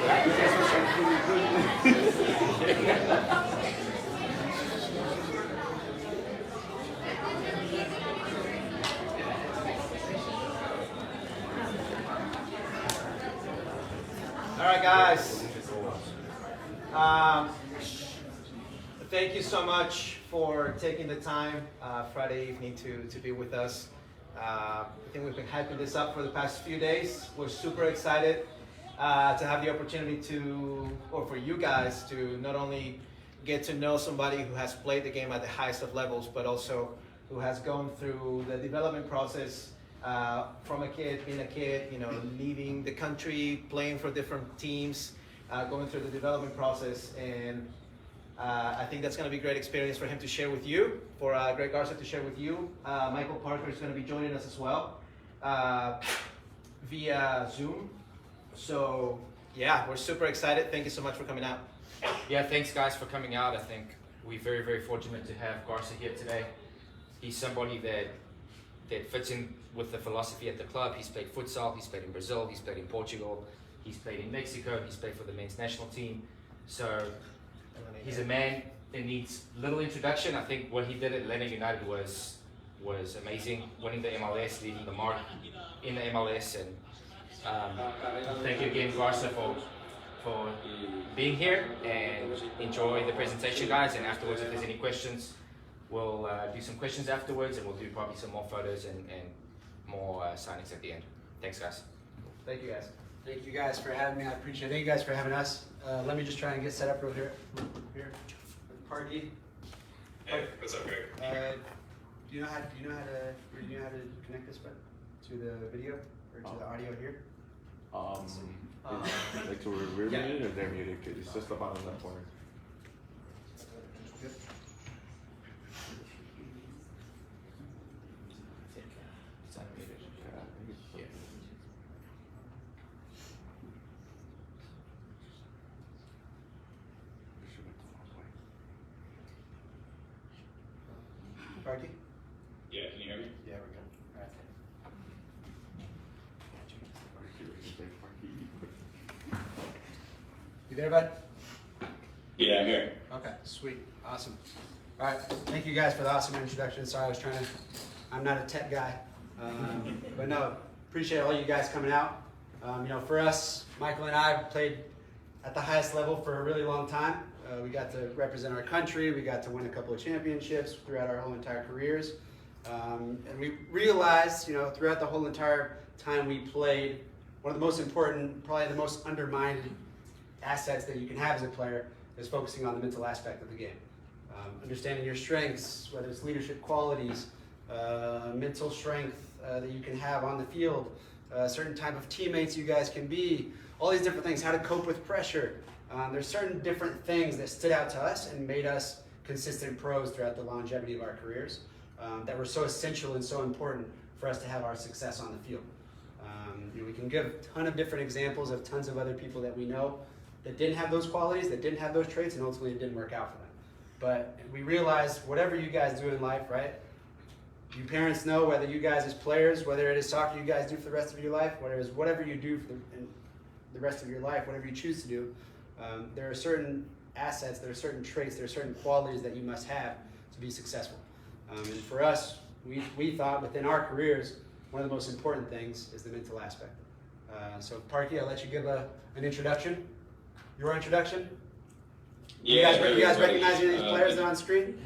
All right, guys. Thank you so much for taking the time Friday evening to be with us. I think we've been hyping this up for the past few days. We're super excited to have the opportunity for you guys to not only get to know somebody who has played the game at the highest of levels, but also who has gone through the development process from a kid, being a kid, leaving the country, playing for different teams, going through the development process. And I think that's going to be a great experience for him to share with you, for Greg Garza to share with you. Michael Parkhurst is going to be joining us as well via Zoom. So yeah, we're super excited. Thank you so much for coming out. Yeah, thanks guys for coming out. I think we're very, very fortunate to have Garza here today. He's somebody that fits in with the philosophy at the club. He's played futsal, he's played in Brazil, he's played in Portugal, he's played in Mexico, he's played for the men's national team. So he's a man that needs little introduction. I think what he did at Atlanta United was amazing, winning the MLS, leading the mark in the MLS. And thank you again, Garza, for being here, and enjoy the presentation, guys. And afterwards, if there's any questions, we'll do some questions afterwards, and we'll do probably some more photos and more signings at the end. Thanks, guys. Thank you, guys. Thank you guys for having me. I appreciate it. Thank you guys for having us. Let me just try and get set up over here with Parky. Hey, what's up, Greg? Do you know how to connect this to the video or to the audio here? Like so we're muted or they're muted? It's just up on the left corner. Good. Parky? Yeah, can you hear me? Yeah, we're good. All right. You there, bud? Yeah, I'm here. Okay, sweet, awesome. All right, thank you guys for the awesome introduction. Sorry, I'm not a tech guy, but no, appreciate all you guys coming out. For us, Michael and I played at the highest level for a really long time. We got to represent our country. We got to win a couple of championships throughout our whole entire careers. And we realized, throughout the whole entire time we played, one of the most important, probably the most undermined assets that you can have as a player is focusing on the mental aspect of the game. Understanding your strengths, whether it's leadership qualities, mental strength that you can have on the field, certain type of teammates you guys can be, all these different things, how to cope with pressure. There's certain different things that stood out to us and made us consistent pros throughout the longevity of our careers that were so essential and so important for us to have our success on the field. We can give a ton of different examples of tons of other people that we know that didn't have those qualities, that didn't have those traits, and ultimately it didn't work out for them. But we realized whatever you guys do in life, right? You parents know whether you guys as players, whether it is soccer you guys do for the rest of your life, whether it is whatever you do for the rest of your life, whatever you choose to do, there are certain assets, there are certain traits, there are certain qualities that you must have to be successful. And for us, we thought within our careers, one of the most important things is the mental aspect. So Parky, I'll let you give an introduction. Your introduction? Yeah, you guys recognize any of these players that are on screen?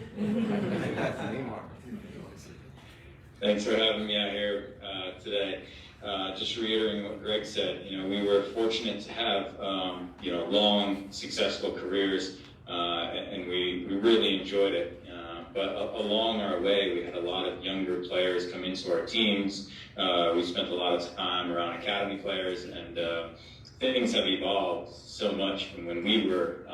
Thanks for having me out here today. Just reiterating what Greg said, we were fortunate to have, long, successful careers, and we really enjoyed it. But along our way, we had a lot of younger players come into our teams. We spent a lot of time around academy players, and things have evolved so much from when we were,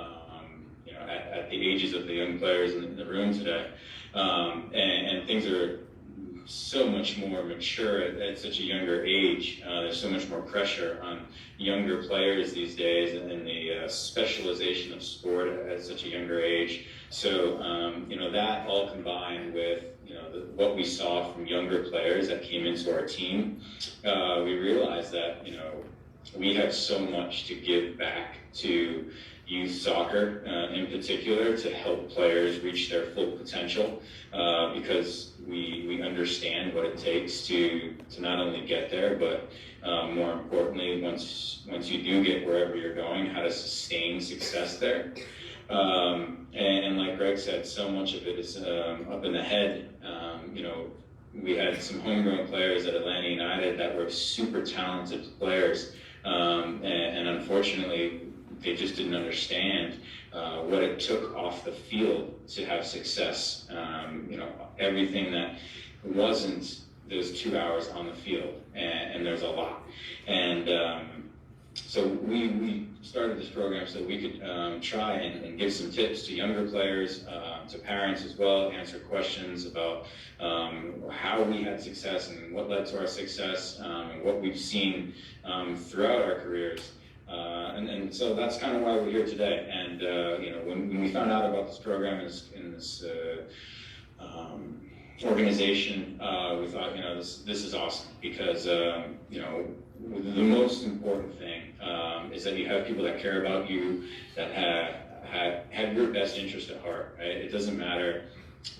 at the ages of the young players in the room today. And things are so much more mature at such a younger age. There's so much more pressure on younger players these days, and the specialization of sport at such a younger age. So, that all combined with, what we saw from younger players that came into our team, we realized that, we have so much to give back to youth soccer in particular to help players reach their full potential because we understand what it takes to not only get there, but more importantly, once you do get wherever you're going, how to sustain success there. And like Greg said, so much of it is up in the head. We had some homegrown players at Atlanta United that were super talented players, and unfortunately, they just didn't understand what it took off the field to have success. Everything that wasn't those 2 hours on the field, and there's a lot. And so we started this program so we could try and give some tips to younger players, to parents as well, answer questions about how we had success and what led to our success, and what we've seen throughout our careers. And so that's kind of why we're here today. And when we found out about this program in this organization, we thought, this is awesome because the most important thing is that you have people that care about you, that have your best interest at heart. Right? It doesn't matter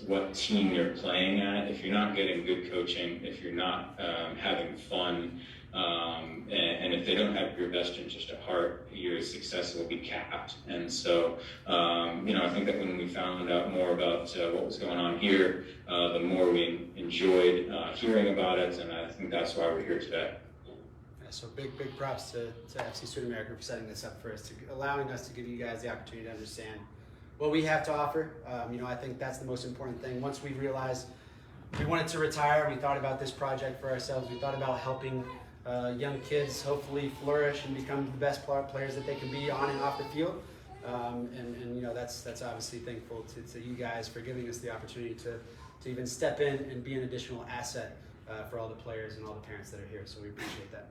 what team you're playing at if you're not getting good coaching, if you're not having fun. And if they don't have your best interest at heart, your success will be capped. And so, I think that when we found out more about what was going on here, the more we enjoyed hearing about it, and I think that's why we're here today. Yeah, so big props to FC Sudamerica for setting this up for us, allowing us to give you guys the opportunity to understand what we have to offer. I think that's the most important thing. Once we realized we wanted to retire, we thought about this project for ourselves. We thought about helping young kids hopefully flourish and become the best players that they can be on and off the field. That's obviously thankful to you guys for giving us the opportunity to even step in and be an additional asset for all the players and all the parents that are here. So we appreciate that.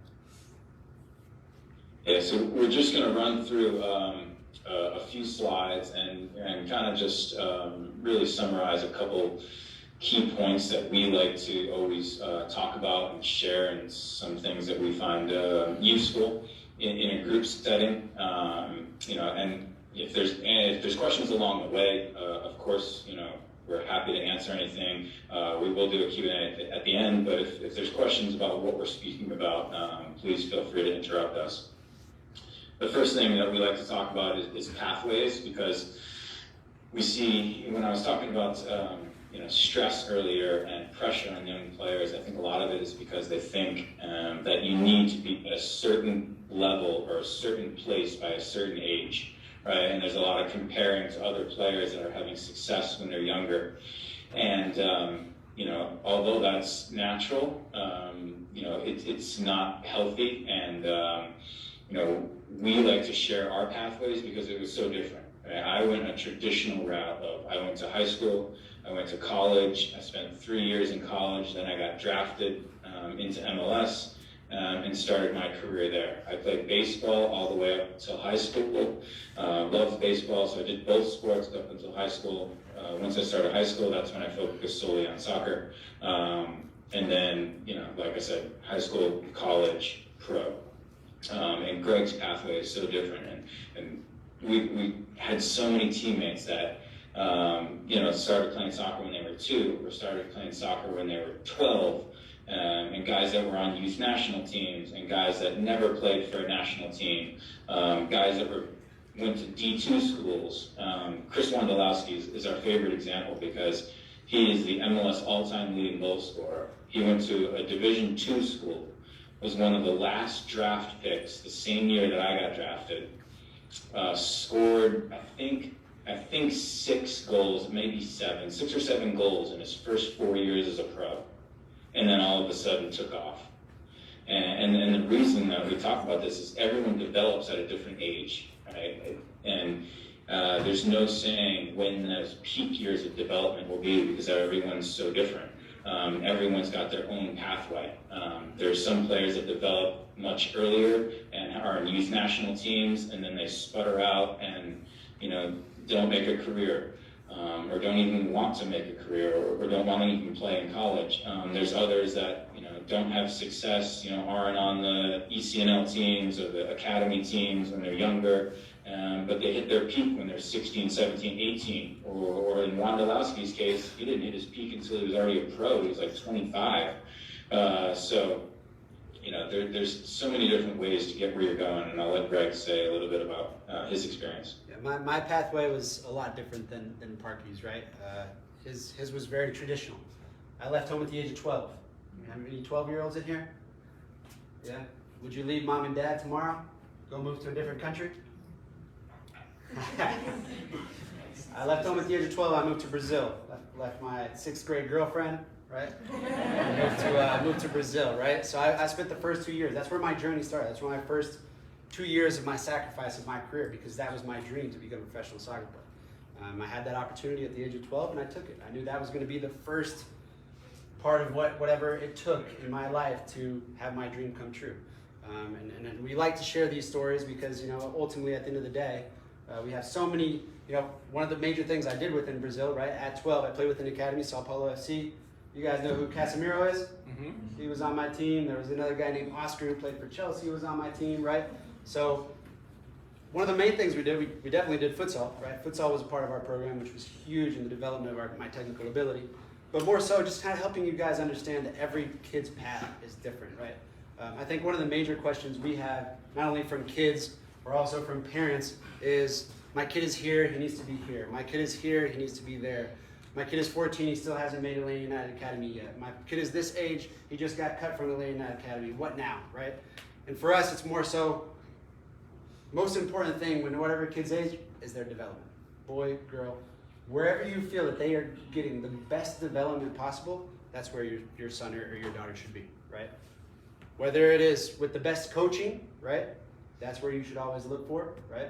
Yeah, so we're just going to run through a few slides and kind of just really summarize a couple key points that we like to always talk about and share, and some things that we find useful in a group setting. And if there's questions along the way, of course, we're happy to answer anything. We will do a Q&A at the end, but if there's questions about what we're speaking about, please feel free to interrupt us. The first thing that we like to talk about is pathways, because we see, when I was talking about stress earlier and pressure on young players, I think a lot of it is because they think that you need to be at a certain level or a certain place by a certain age, right? And there's a lot of comparing to other players that are having success when they're younger. And, although that's natural, it's not healthy. And, we like to share our pathways because it was so different. Right? I went a traditional route of, I went to high school, I went to college, I spent 3 years in college, then I got drafted into MLS and started my career there. I played baseball all the way up until high school, loved baseball, so I did both sports up until high school. Once I started high school, that's when I focused solely on soccer. And then, like I said, high school, college, pro. And Greg's pathway is so different. And we had so many teammates that started playing soccer when they were 2, or started playing soccer when they were 12, and guys that were on youth national teams, and guys that never played for a national team, guys that went to D2 schools. Chris Wondolowski is our favorite example because he is the MLS all-time leading goal scorer. He went to a Division II school, was one of the last draft picks the same year that I got drafted, scored, I think 6 goals, maybe 6 or 7 goals in his first 4 years as a pro, and then all of a sudden took off. And the reason that we talk about this is everyone develops at a different age, right? And there's no saying when those peak years of development will be, because everyone's so different. Everyone's got their own pathway. There's some players that develop much earlier and are in youth national teams, and then they sputter out and don't make a career, or don't even want to make a career, or don't want to even play in college. There's others that don't have success, aren't on the ECNL teams or the academy teams when they're younger, but they hit their peak when they're 16, 17, 18. Or in Wondolowski's case, he didn't hit his peak until he was already a pro. He was like 25. There's so many different ways to get where you're going, and I'll let Greg say a little bit about his experience. Yeah, my pathway was a lot different than Parky's, right? His was very traditional. I left home at the age of 12. You have any 12-year-olds in here? Yeah? Would you leave mom and dad tomorrow? Go move to a different country? I left home at the age of 12. I moved to Brazil. Left my 6th grade girlfriend, right? Moved to Brazil, right? So I spent the first 2 years. That's where my journey started. That's where my first 2 years of my sacrifice of my career, because that was my dream, to become a professional soccer player. I had that opportunity at the age of 12, and I took it. I knew that was going to be the first part of whatever it took in my life to have my dream come true. And we like to share these stories because, ultimately at the end of the day, we have so many, one of the major things I did within Brazil, right? At 12, I played with an academy, Sao Paulo FC. You guys know who Casemiro is? Mm-hmm. He was on my team. There was another guy named Oscar who played for Chelsea, who was on my team, right? So one of the main things we did, we definitely did futsal, right? Futsal was a part of our program, which was huge in the development of my technical ability. But more so, just kind of helping you guys understand that every kid's path is different, right? I think one of the major questions we have, not only from kids, or also from parents, is my kid is here, he needs to be here. My kid is here, he needs to be there. My kid is 14, he still hasn't made Atlanta United Academy yet. My kid is this age, he just got cut from Atlanta United Academy. What now, right? And for us, it's more so, most important thing when whatever kid's age is their development. Boy, girl, wherever you feel that they are getting the best development possible, that's where your son or your daughter should be, right? Whether it is with the best coaching, right? That's where you should always look for, right?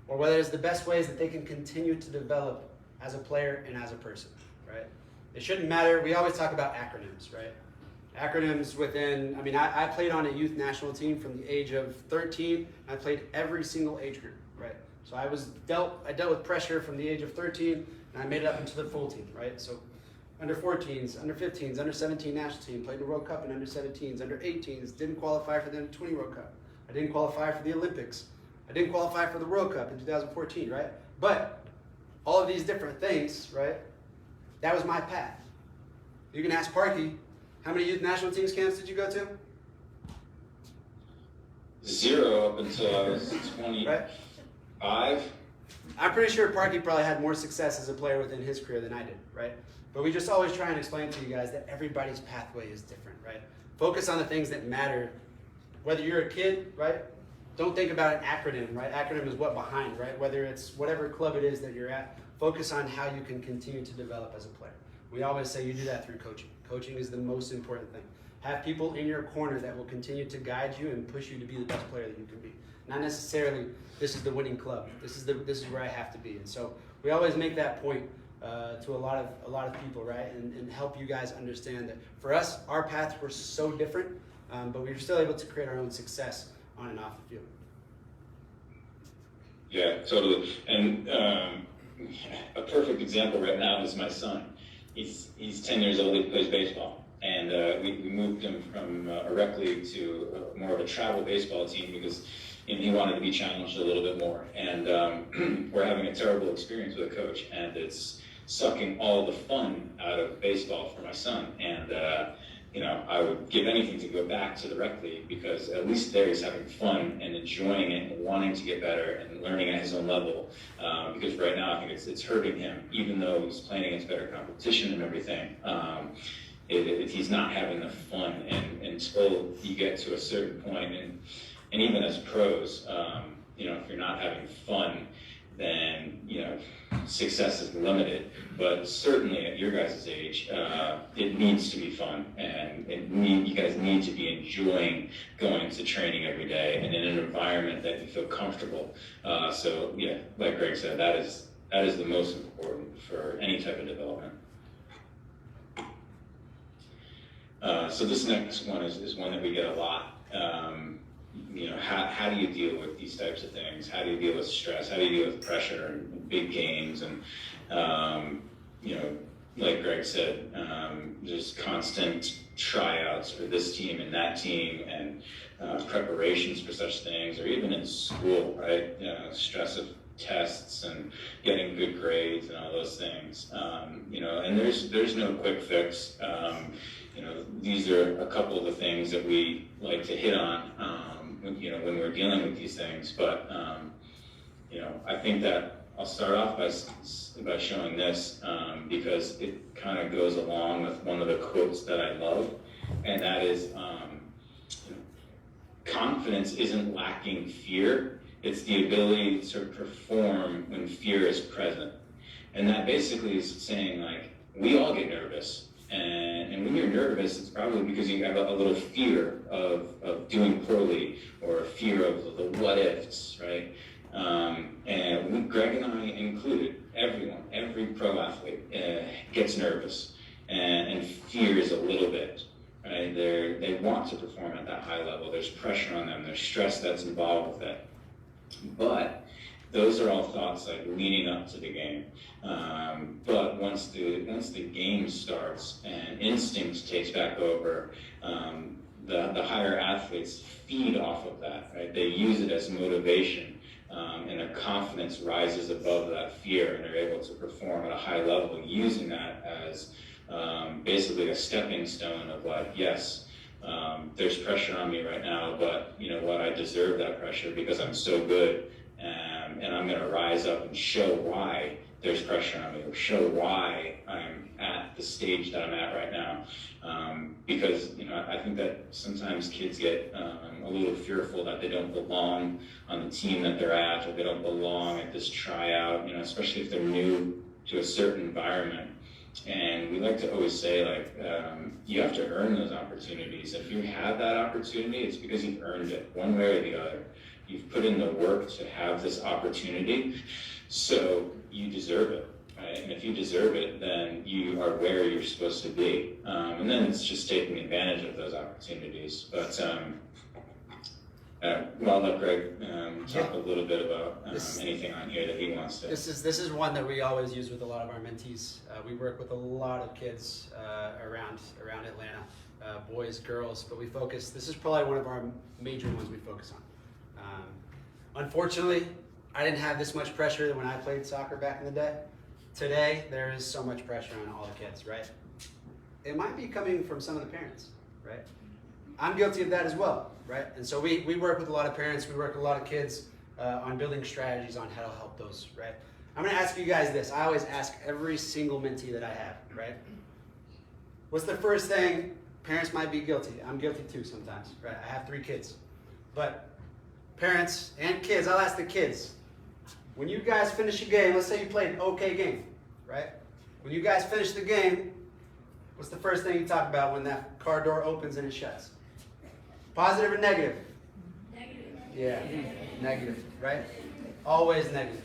Or whether it's the best ways that they can continue to develop as a player and as a person, right? It shouldn't matter. We always talk about acronyms, right? Acronyms within, I played on a youth national team from the age of 13. I played every single age group, right? So I dealt with pressure from the age of 13, and I made it up into the full team, right? So under 14s, under 15s, under 17 national team, played the World Cup in under 17s, under 18s, didn't qualify for the under 20 World Cup. I didn't qualify for the Olympics. I didn't qualify for the World Cup in 2014, right? But all of these different things, right? That was my path. You can ask Parky, how many youth national teams camps did you go to? 0 up until I was 25. Right? I'm pretty sure Parky probably had more success as a player within his career than I did, right? But we just always try and explain to you guys that everybody's pathway is different, right? Focus on the things that matter. Whether you're a kid, right? Don't think about an acronym, right? Acronym is what behind, right? Whether it's whatever club it is that you're at, focus on how you can continue to develop as a player. We always say you do that through coaching. Coaching is the most important thing. Have people in your corner that will continue to guide you and push you to be the best player that you can be. Not necessarily, this is the winning club. This is where I have to be. And so we always make that point to a lot of people, right? And help you guys understand that for us, our paths were so different, but we were still able to create our own success on and off the field. Yeah, totally. And a perfect example right now is my son. He's 10 years old. He plays baseball, and we moved him from a rec league to more of a travel baseball team because he wanted to be challenged a little bit more. And we're having a terrible experience with a coach, and it's sucking all the fun out of baseball for my son. And I would give anything to go back to the rec league because at least there he's having fun and enjoying it and wanting to get better and learning at his own level. Because right now I think it's hurting him, even though he's playing against better competition and everything. He's not having the fun, and until you get to a certain point, and even as pros, if you're not having fun, then success is limited. But certainly at your guys' age, it needs to be fun, and you guys need to be enjoying going to training every day and in an environment that you feel comfortable. So yeah, like Greg said, that is the most important for any type of development. So this next one is one that we get a lot. How do you deal with these types of things? How do you deal with stress? How do you deal with pressure and big games? And like Greg said, just constant tryouts for this team and that team, and preparations for such things, or even in school, right? Stress of tests and getting good grades and all those things. And there's no quick fix. These are a couple of the things that we like to hit on, when we're dealing with these things. But I think that I'll start off by showing this, because it kind of goes along with one of the quotes that I love, and that is, confidence isn't lacking fear, it's the ability to perform when fear is present. And that basically is saying, like, we all get nervous, and when you're nervous, it's probably because you have a little fear of doing poorly, or a fear of the what ifs, right? And Greg and I included, everyone, every pro athlete gets nervous and fears a little bit, right? They want to perform at that high level. There's pressure on them. There's stress that's involved with it. But those are all thoughts like leading up to the game. But once the game starts and instinct takes back over, the higher athletes feed off of that, right? They use it as motivation. And their confidence rises above that fear, and they're able to perform at a high level, using that as basically a stepping stone of, like, yes, there's pressure on me right now, but you know what, I deserve that pressure because I'm so good, and I'm going to rise up and show why there's pressure on me, or show why I'm at the stage that I'm at right now. Because I think that sometimes kids get a little fearful that they don't belong on the team that they're at, or they don't belong at this tryout, especially if they're new to a certain environment. And we like to always say, like, you have to earn those opportunities. If you have that opportunity, it's because you've earned it, one way or the other. You've put in the work to have this opportunity, so you deserve it. Right? And if you deserve it, then you are where you're supposed to be. And then it's just taking advantage of those opportunities. But I'll let Greg talk a little bit about anything on here that he wants to. This is one that we always use with a lot of our mentees. We work with a lot of kids around Atlanta, boys, girls, but this is probably one of our major ones we focus on. Unfortunately, I didn't have this much pressure when I played soccer back in the day. Today, there is so much pressure on all the kids, right? It might be coming from some of the parents, right? I'm guilty of that as well, right? And so we work with a lot of parents, we work with a lot of kids on building strategies on how to help those, right? I'm gonna ask you guys this. I always ask every single mentee that I have, right? What's the first thing? Parents might be guilty. I'm guilty too sometimes, right? I have 3 kids. But parents and kids, I'll ask the kids, when you guys finish a game, let's say you played an okay game, right? When you guys finish the game, what's the first thing you talk about when that car door opens and it shuts? Positive or negative? Negative. Yeah, negative, right? Always negative,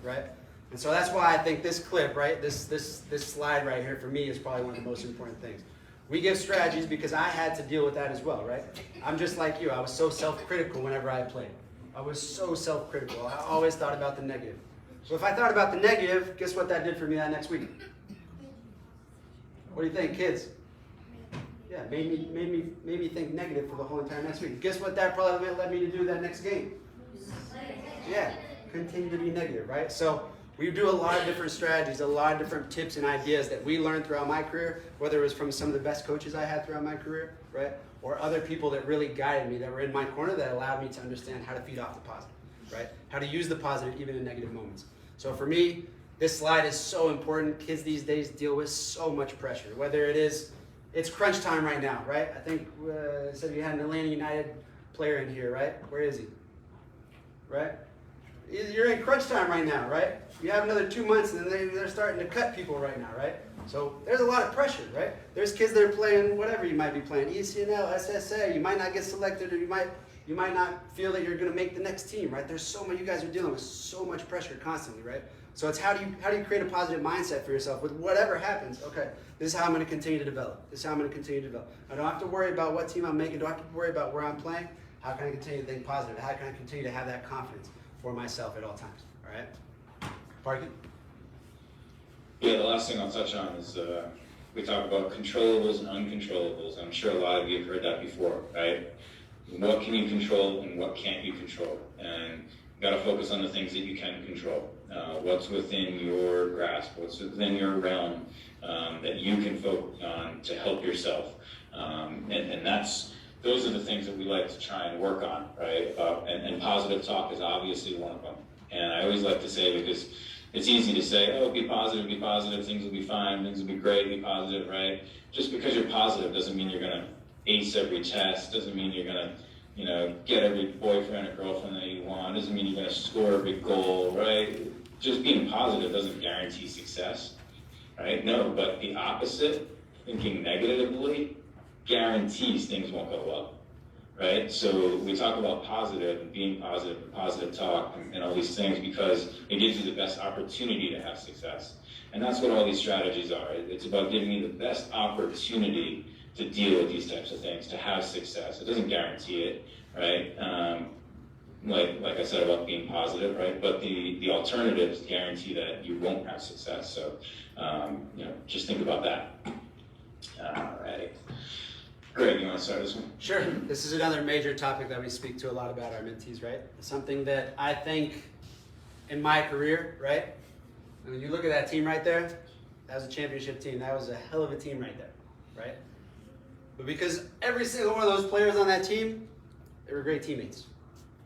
right? And so that's why I think this clip, right, this slide right here for me is probably one of the most important things. We give strategies because I had to deal with that as well, right? I'm just like you. I was so self-critical whenever I played. I was so self-critical. I always thought about the negative. So if I thought about the negative, guess what that did for me that next week? What do you think, kids? Yeah, made me think negative for the whole entire next week. Guess what that probably led me to do that next game? Yeah, continue to be negative, right? So we do a lot of different strategies, a lot of different tips and ideas that we learned throughout my career, whether it was from some of the best coaches I had throughout my career, right? Or other people that really guided me, that were in my corner, that allowed me to understand how to feed off the positive, right? How to use the positive even in negative moments. So for me, this slide is so important. Kids these days deal with so much pressure, whether it's crunch time right now, right? I think said you had an Atlanta United player in here, right? Where is he? Right? You're in crunch time right now, right? You have another 2 months and they're starting to cut people right now, right? So there's a lot of pressure, right? There's kids that are playing whatever you might be playing, ECNL, SSA, you might not get selected, or you might not feel that you're gonna make the next team, right? There's so much, you guys are dealing with so much pressure constantly, right? So it's how do you create a positive mindset for yourself with whatever happens? Okay, this is how I'm gonna continue to develop. This is how I'm gonna continue to develop. I don't have to worry about what team I'm making, don't have to worry about where I'm playing. How can I continue to think positive? How can I continue to have that confidence for myself at all times, all right? Parky? Yeah, the last thing I'll touch on is we talk about controllables and uncontrollables. I'm sure a lot of you have heard that before, right? What can you control and what can't you control? And you got to focus on the things that you can control. What's within your grasp, what's within your realm that you can focus on to help yourself. And those are the things that we like to try and work on, right? And positive talk is obviously one of them. And I always like to say, because it's easy to say, oh, be positive, things will be fine, things will be great, be positive, right? Just because you're positive doesn't mean you're going to ace every test, doesn't mean you're going to, get every boyfriend or girlfriend that you want, doesn't mean you're going to score every goal, right? Just being positive doesn't guarantee success, right? No, but the opposite, thinking negatively, guarantees things won't go well. Right? So we talk about positive and being positive and positive talk and all these things because it gives you the best opportunity to have success. And that's what all these strategies are. It's about giving you the best opportunity to deal with these types of things, to have success. It doesn't guarantee it, right? Like I said about being positive, right? But the alternatives guarantee that you won't have success. So, just think about that. All right. Greg, you want to start this one? Sure. This is another major topic that we speak to a lot about our mentees, right? Something that I think in my career, right? When you look at that team right there, that was a championship team. That was a hell of a team right there, right? But because every single one of those players on that team, they were great teammates,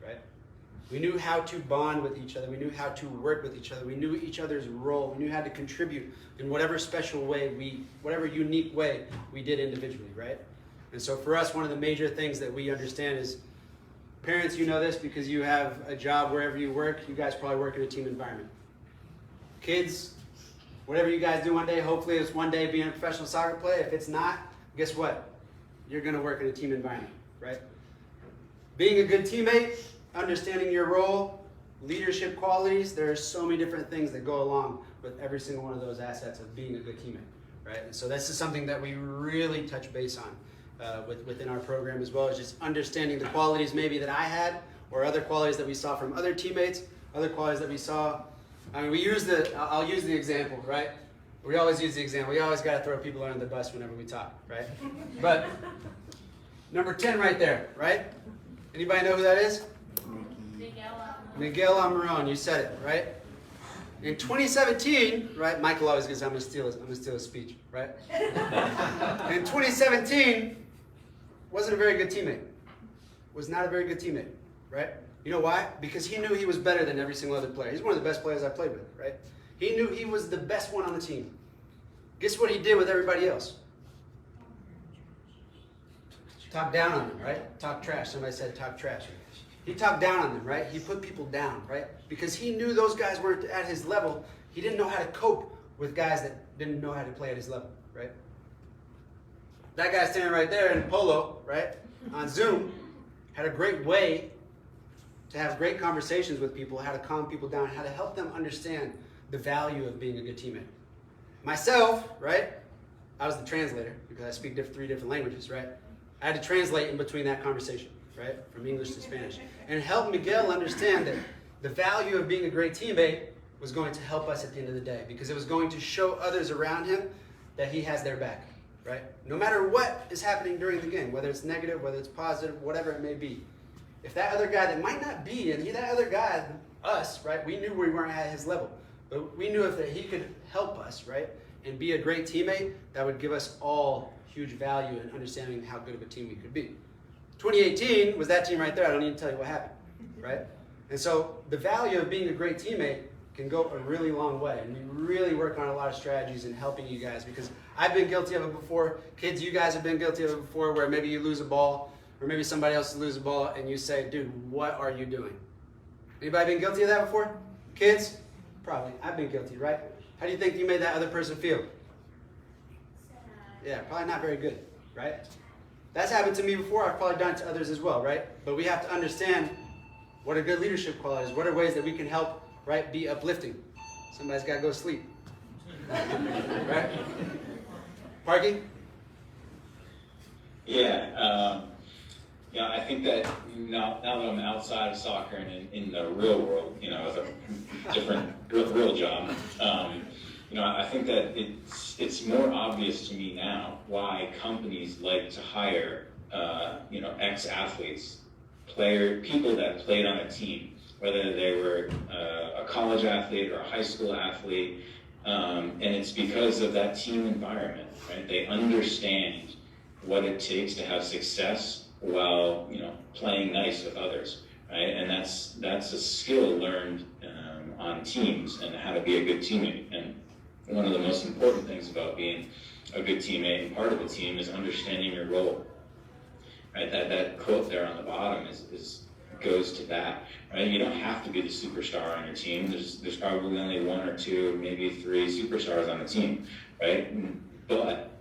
right? We knew how to bond with each other. We knew how to work with each other. We knew each other's role. We knew how to contribute in whatever special way whatever unique way we did individually, right? And so for us, one of the major things that we understand is, parents, you know this because you have a job wherever you work, you guys probably work in a team environment. Kids, whatever you guys do one day, hopefully it's one day being a professional soccer player. If it's not, guess what? You're gonna work in a team environment, right? Being a good teammate, understanding your role, leadership qualities, there are so many different things that go along with every single one of those assets of being a good teammate, right? And so this is something that we really touch base on. Within our program, as well as just understanding the qualities maybe that I had or other qualities that we saw from other teammates, other qualities that we saw. I mean, I'll use the example, right? We always use the example. We always got to throw people under the bus whenever we talk, right? But number 10 right there, right? Anybody know who that is? Miguel Almiron, you said it, right? In 2017, right? Michael always goes, I'm gonna steal his speech, right? In 2017, wasn't a very good teammate. Was not a very good teammate, right? You know why? Because he knew he was better than every single other player. He's one of the best players I played with, right? He knew he was the best one on the team. Guess what he did with everybody else? Talk down on them, right? Talk trash. Somebody said talk trash. He talked down on them, right? He put people down, right? Because he knew those guys weren't at his level. He didn't know how to cope with guys that didn't know how to play at his level, right? That guy standing right there in polo, right, on Zoom, had a great way to have great conversations with people, how to calm people down, how to help them understand the value of being a good teammate. Myself, right, I was the translator because I speak 3 different languages, right? I had to translate in between that conversation, right, from English to Spanish, and help Miguel understand that the value of being a great teammate was going to help us at the end of the day because it was going to show others around him that he has their back, right? No matter what is happening during the game, whether it's negative, whether it's positive, whatever it may be. If that other guy that might not be, and that other guy, us, right, we knew we weren't at his level, but we knew if he could help us, right, and be a great teammate, that would give us all huge value in understanding how good of a team we could be. 2018 was that team right there. I don't need to tell you what happened, right? And so the value of being a great teammate can go a really long way. And we really work on a lot of strategies in helping you guys because I've been guilty of it before. Kids, you guys have been guilty of it before where maybe you lose a ball or maybe somebody else loses a ball and you say, dude, what are you doing? Anybody been guilty of that before? Kids? Probably. I've been guilty, right? How do you think you made that other person feel? Yeah, probably not very good, right? That's happened to me before. I've probably done it to others as well, right? But we have to understand what are good leadership qualities. What are ways that we can help, right, be uplifting? Somebody's got to go sleep. Right? Parky? Yeah, I think that now that I'm outside of soccer and in the real world, as a different real job, I think that it's more obvious to me now why companies like to hire, ex-athletes, people that played on a team, whether they were a college athlete or a high school athlete, and it's because of that team environment, right? They understand what it takes to have success while, playing nice with others, right? And that's a skill learned on teams and how to be a good teammate. And one of the most important things about being a good teammate and part of a team is understanding your role. Right? That quote there on the bottom goes to that. Right? You don't have to be the superstar on your team. There's probably only one or two, maybe three superstars on the team, right? But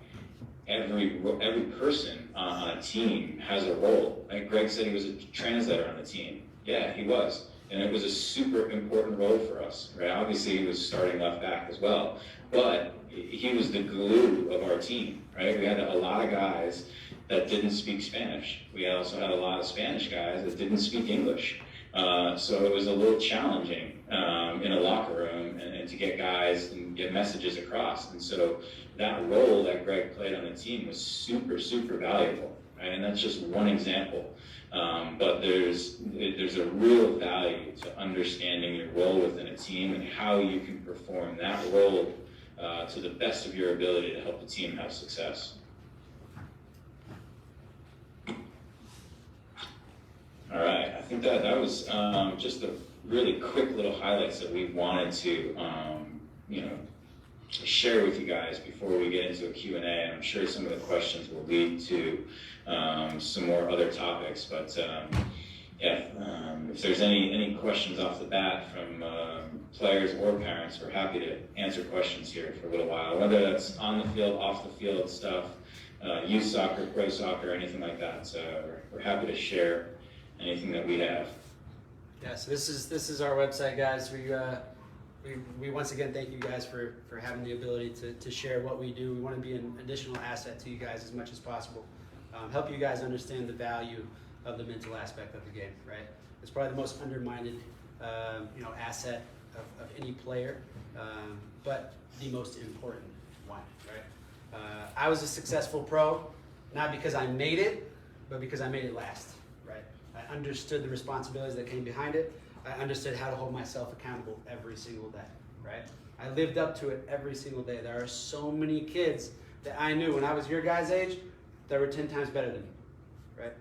every person on a team has a role. Like Greg said, he was a translator on the team. Yeah, he was. And it was a super important role for us, right? Obviously, he was starting left back as well, but he was the glue of our team, right? We had a lot of guys that didn't speak Spanish. We also had a lot of Spanish guys that didn't speak English. So it was a little challenging in a locker room and to get guys and get messages across. And so that role that Greg played on the team was super, super valuable, right? And that's just one example. But there's a real value to understanding your role within a team and how you can perform that role to the best of your ability to help the team have success. All right, I think that was just the really quick little highlights that we wanted to share with you guys before we get into a Q&A. And I'm sure some of the questions will lead to some more other topics. But if there's any questions off the bat from players or parents, we're happy to answer questions here for a little while, whether that's on the field, off the field stuff, youth soccer, pro soccer, anything like that. So we're happy to share anything that we have. Yeah, so this is our website, guys. We once again thank you guys for having the ability to share what we do. We want to be an additional asset to you guys as much as possible. Help you guys understand the value of the mental aspect of the game, right? It's probably the most undermined asset of any player, but the most important one, right? I was a successful pro, not because I made it, but because I made it last, right? I understood the responsibilities that came behind it. I understood how to hold myself accountable every single day, right? I lived up to it every single day. There are so many kids that I knew when I was your guys' age that were 10 times better than me, right?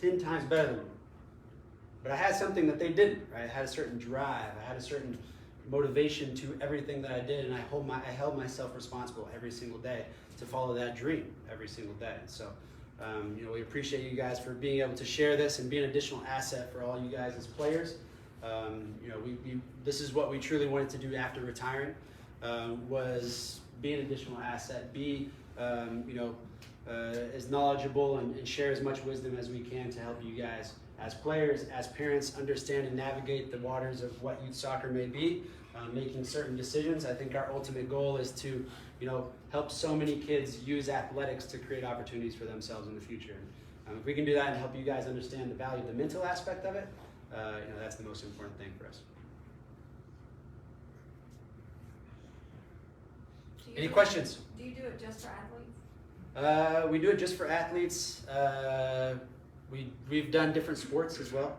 10 times better than me. But I had something that they didn't, right? I had a certain drive. I had a certain motivation to everything that I did, and I held myself responsible every single day to follow that dream every single day. So, we appreciate you guys for being able to share this and be an additional asset for all you guys as players. This is what we truly wanted to do after retiring, was be an additional asset, be as knowledgeable and share as much wisdom as we can to help you guys as players, as parents, understand and navigate the waters of what youth soccer may be, making certain decisions. I think our ultimate goal is to help so many kids use athletics to create opportunities for themselves in the future. If we can do that and help you guys understand the value of the mental aspect of it, that's the most important thing for us. Any questions? Do you do it just for athletes? We do it just for athletes. We've done different sports as well.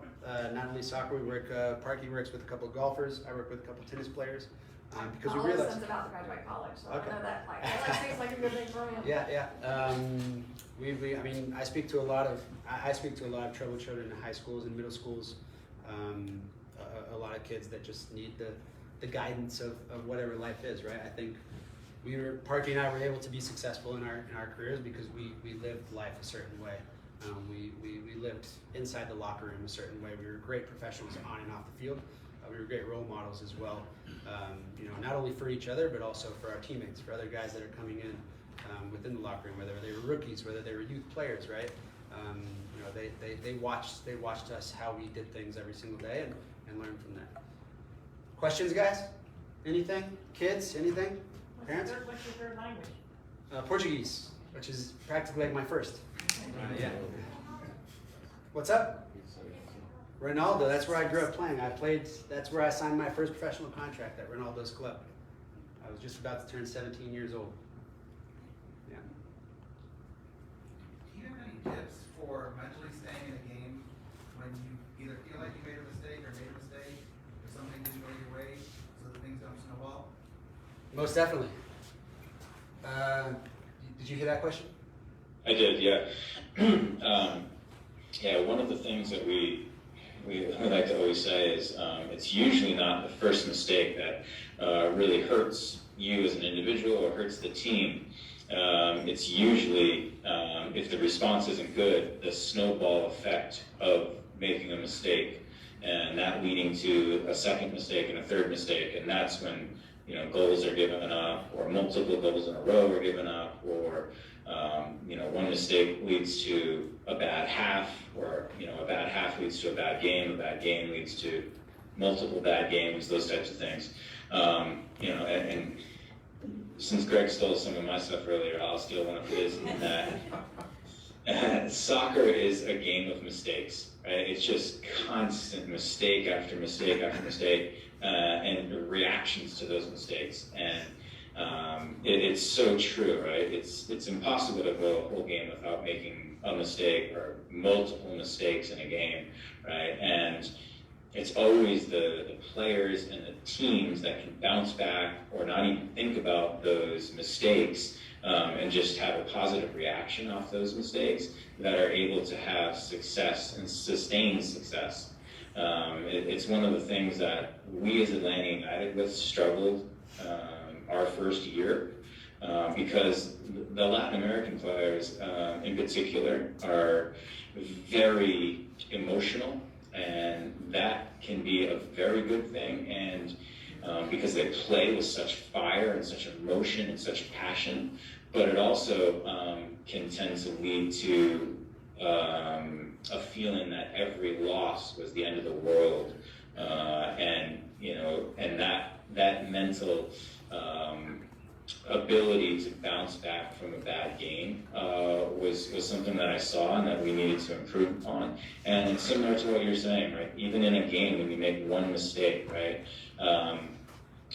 Not only soccer. We work. Parky works with a couple of golfers. I work with a couple of tennis players. Because we realize. I'm about to graduate college, so Okay. I know that that seems like a good thing for me. Yeah. I speak to a lot of troubled children in high schools and middle schools. A lot of kids that just need the guidance of whatever life is, right? I think Parky and I were able to be successful in our careers because we lived life a certain way. We lived inside the locker room a certain way. We were great professionals on and off the field. We were great role models as well, not only for each other, but also for our teammates, for other guys that are coming in within the locker room, whether they were rookies, whether they were youth players, right? They watched us how we did things every single day and learned from that. Questions, guys? Anything? Kids? Anything? Parents? What's your third language? Portuguese, which is practically like my first. Yeah. What's up? Ronaldo, that's where I grew up playing. That's where I signed my first professional contract, at Ronaldo's club. I was just about to turn 17 years old. Yeah. Do you have any tips for mentally staying in a game when you either feel like you made a mistake or made a mistake, or something didn't go your way, so that things don't snowball? Most definitely. Did you hear that question? I did, yeah. Yeah, one of the things that we like to always say is it's usually not the first mistake that really hurts you as an individual or hurts the team. It's usually, if the response isn't good, the snowball effect of making a mistake and that leading to a second mistake and a third mistake, and that's when goals are given up, or multiple goals in a row are given up, or one mistake leads to a bad half, or a bad half leads to a bad game leads to multiple bad games, those types of things. And since Greg stole some of my stuff earlier, I'll steal one of his. Soccer is a game of mistakes, right? It's just constant mistake after mistake after mistake. And reactions to those mistakes, and it's so true, right? It's impossible to go a whole game without making a mistake or multiple mistakes in a game, right? And it's always the players and the teams that can bounce back or not even think about those mistakes and just have a positive reaction off those mistakes that are able to have success and sustain success. It's one of the things that we as Atlanta United with struggled our first year because the Latin American players in particular are very emotional, and that can be a very good thing, and because they play with such fire and such emotion and such passion, but it also can tend to lead to a feeling that every loss was the end of the world, and that mental ability to bounce back from a bad game was something that I saw and that we needed to improve upon. And it's similar to what you're saying, right? Even in a game, when you make one mistake, right?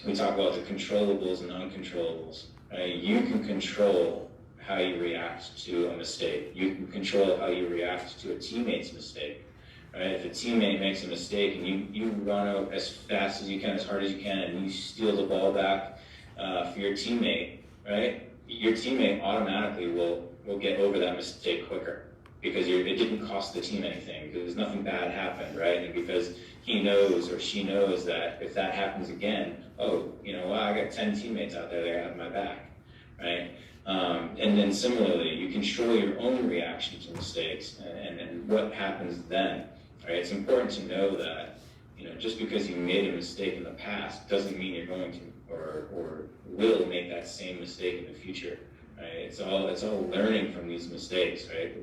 We talk about the controllables and uncontrollables. Right? You can control how you react to a mistake. You can control how you react to a teammate's mistake. Right? If a teammate makes a mistake and you run out as fast as you can, as hard as you can, and you steal the ball back for your teammate, right? Your teammate automatically will get over that mistake quicker because it didn't cost the team anything, because nothing bad happened, right? And because he knows or she knows that if that happens again, oh, I got 10 teammates out there that have my back, right? And then similarly, you control your own reaction to mistakes and what happens then, right? It's important to know that, just because you made a mistake in the past doesn't mean you're going to or will make that same mistake in the future, right? It's all learning from these mistakes, right?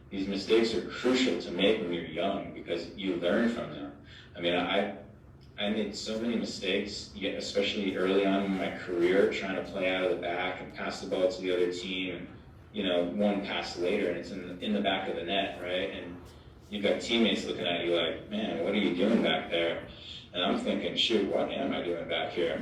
These mistakes are crucial to make when you're young because you learn from them. I mean, I made so many mistakes, especially early on in my career, trying to play out of the back and pass the ball to the other team, and one pass later and it's in the back of the net, right? And you've got teammates looking at you like, man, what are you doing back there? And I'm thinking, shoot, what am I doing back here?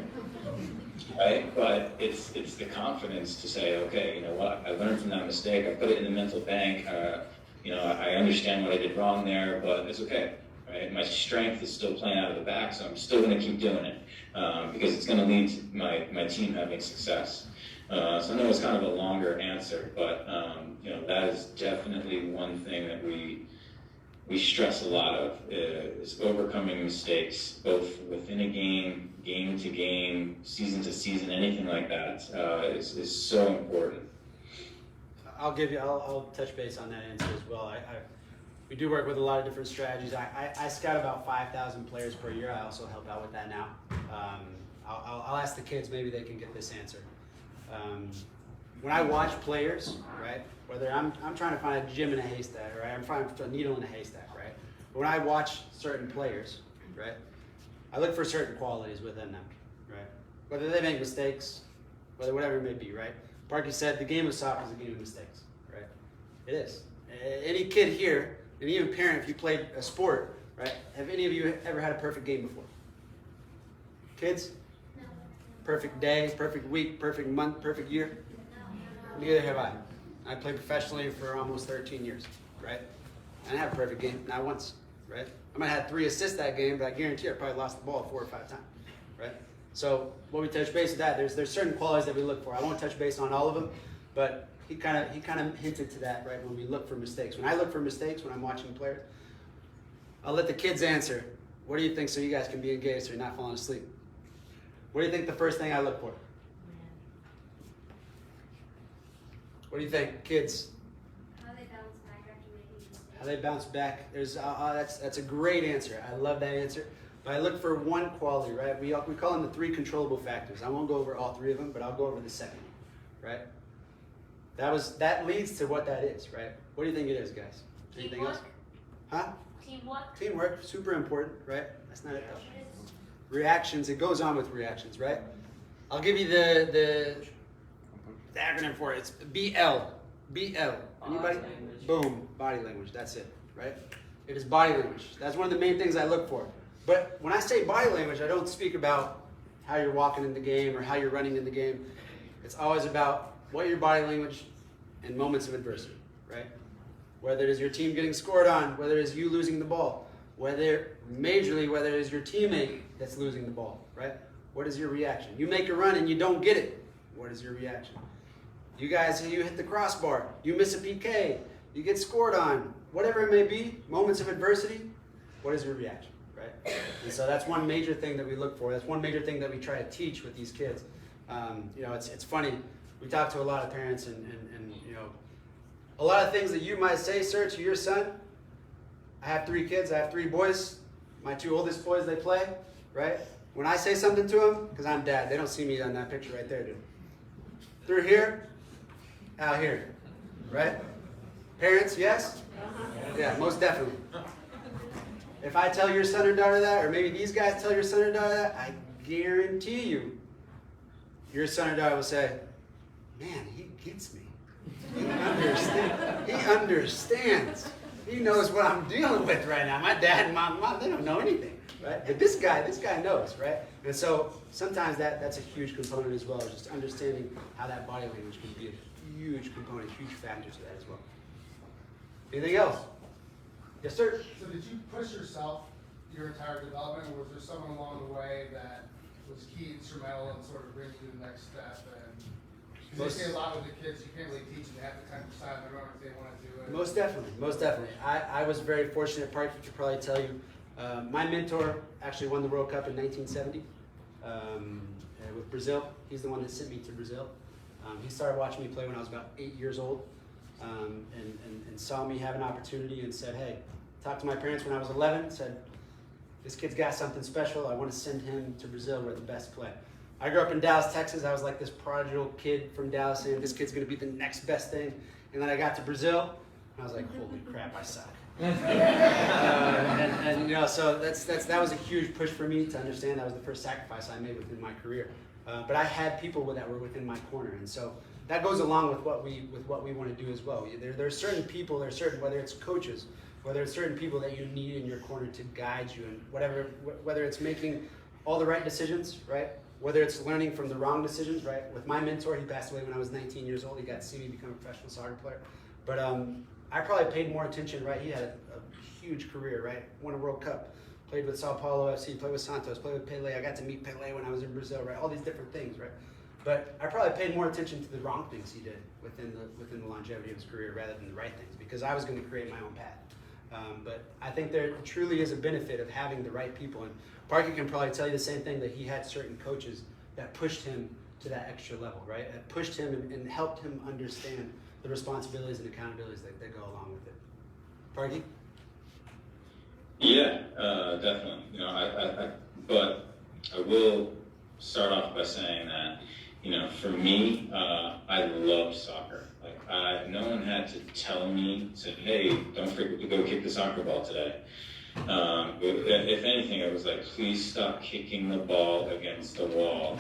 Right? But it's the confidence to say, okay, you know what, I learned from that mistake, I put it in the mental bank, I understand what I did wrong there, but it's okay. Right? My strength is still playing out of the back, so I'm still going to keep doing it because it's going to lead to my team having success. So I know it's kind of a longer answer, but that is definitely one thing that we stress a lot of is overcoming mistakes, both within a game, game to game, season to season, anything like that is so important. I'll touch base on that answer as well. We do work with a lot of different strategies. I scout about 5,000 players per year. I also help out with that now. I'll ask the kids, maybe they can get this answer. When I watch players, right, whether I'm trying to find a gem in a haystack, right, I'm trying to find a needle in a haystack, right, but when I watch certain players, right, I look for certain qualities within them, right, whether they make mistakes, whatever it may be, right. Parky said the game of soccer is a game of mistakes, right? It is. Any kid here, and even parent, if you played a sport, right? Have any of you ever had a perfect game before? Kids? perfect day, perfect week, perfect month, perfect year? Neither have I. I played professionally for almost 13 years, right? I didn't have a perfect game, not once, right? I might have had 3 assists that game, but I guarantee I probably lost the ball 4 or 5 times, right? So when we touch base with that, there's certain qualities that we look for. I won't touch base on all of them, but he kind of hinted to that, right? When we look for mistakes. When I look for mistakes when I'm watching players, I'll let the kids answer. What do you think so you guys can be engaged so you're not falling asleep? What do you think the first thing I look for? What do you think, kids? How they bounce back after making mistakes. How they bounce back. That's a great answer. I love that answer. But I look for one quality, right? We call them the 3 controllable factors. I won't go over all 3 of them, but I'll go over the second one, right? That leads to what that is, right? What do you think it is, guys? Anything else? Huh? Teamwork. Teamwork, super important, right? That's not it though. Reactions, it goes on with reactions, right? I'll give you the acronym for it. It's BL. BL. Anybody? Boom. Body language. That's it, right? It is body language. That's one of the main things I look for. But when I say body language, I don't speak about how you're walking in the game or how you're running in the game. It's always about what your body language in moments of adversity, right? Whether it is your team getting scored on, whether it is you losing the ball, whether it is your teammate that's losing the ball, right? What is your reaction? You make a run and you don't get it. What is your reaction? You guys, you hit the crossbar, you miss a PK, you get scored on, whatever it may be, moments of adversity, what is your reaction, right? And so that's one major thing that we look for. That's one major thing that we try to teach with these kids. It's funny. We talk to a lot of parents and a lot of things that you might say, sir, to your son. I have 3 kids. I have 3 boys. My 2 oldest boys, they play, right? When I say something to them, because I'm dad, they don't see me on that picture right there, dude. Through here, out here, right? Parents, yes? Yeah, most definitely. If I tell your son or daughter that, or maybe these guys tell your son or daughter that, I guarantee you, your son or daughter will say, man, he gets me. He understands. He knows what I'm dealing with right now. My dad and my mom, they don't know anything, right? But this guy knows, right? And so sometimes that's a huge component as well, is just understanding how that body language can be a huge component, huge factor to that as well. Anything else? Yes, sir? So did you push yourself your entire development, or was there someone along the way that was key, instrumental in sort of bringing you to the next step? And because you see a lot with the kids, you can't really teach them. They have to kind of decide on their own if they want to do it. Most definitely. I was very fortunate. Parker could probably tell you. My mentor actually won the World Cup in 1970 with Brazil. He's the one that sent me to Brazil. He started watching me play when I was about 8 years old, and saw me have an opportunity and said, hey, talked to my parents when I was 11, said, this kid's got something special. I want to send him to Brazil where the best play. I grew up in Dallas, Texas. I was like this prodigal kid from Dallas saying this kid's going to be the next best thing. And then I got to Brazil, and I was like, holy crap, I suck. So that was a huge push for me to understand. That was the first sacrifice I made within my career. But I had people that were within my corner, and so that goes along with what we want to do as well. There are certain people, whether it's coaches, whether it's certain people that you need in your corner to guide you, and whether it's making all the right decisions, right? Whether it's learning from the wrong decisions, right? With my mentor, he passed away when I was 19 years old. He got to see me become a professional soccer player. But I probably paid more attention, right? He had a huge career, right? Won a World Cup, played with Sao Paulo FC, played with Santos, played with Pele. I got to meet Pele when I was in Brazil, right? All these different things, right? But I probably paid more attention to the wrong things he did within the longevity of his career rather than the right things, because I was going to create my own path. But I think there truly is a benefit of having the right people. And Parker can probably tell you the same thing, that he had certain coaches that pushed him to that extra level, right? That pushed him and helped him understand the responsibilities and accountabilities that go along with it. Parker? Yeah, definitely. But I will start off by saying that, for me, I love soccer. No one had to tell me, say, hey, don't forget to go kick the soccer ball today. If anything, I was like, please stop kicking the ball against the wall.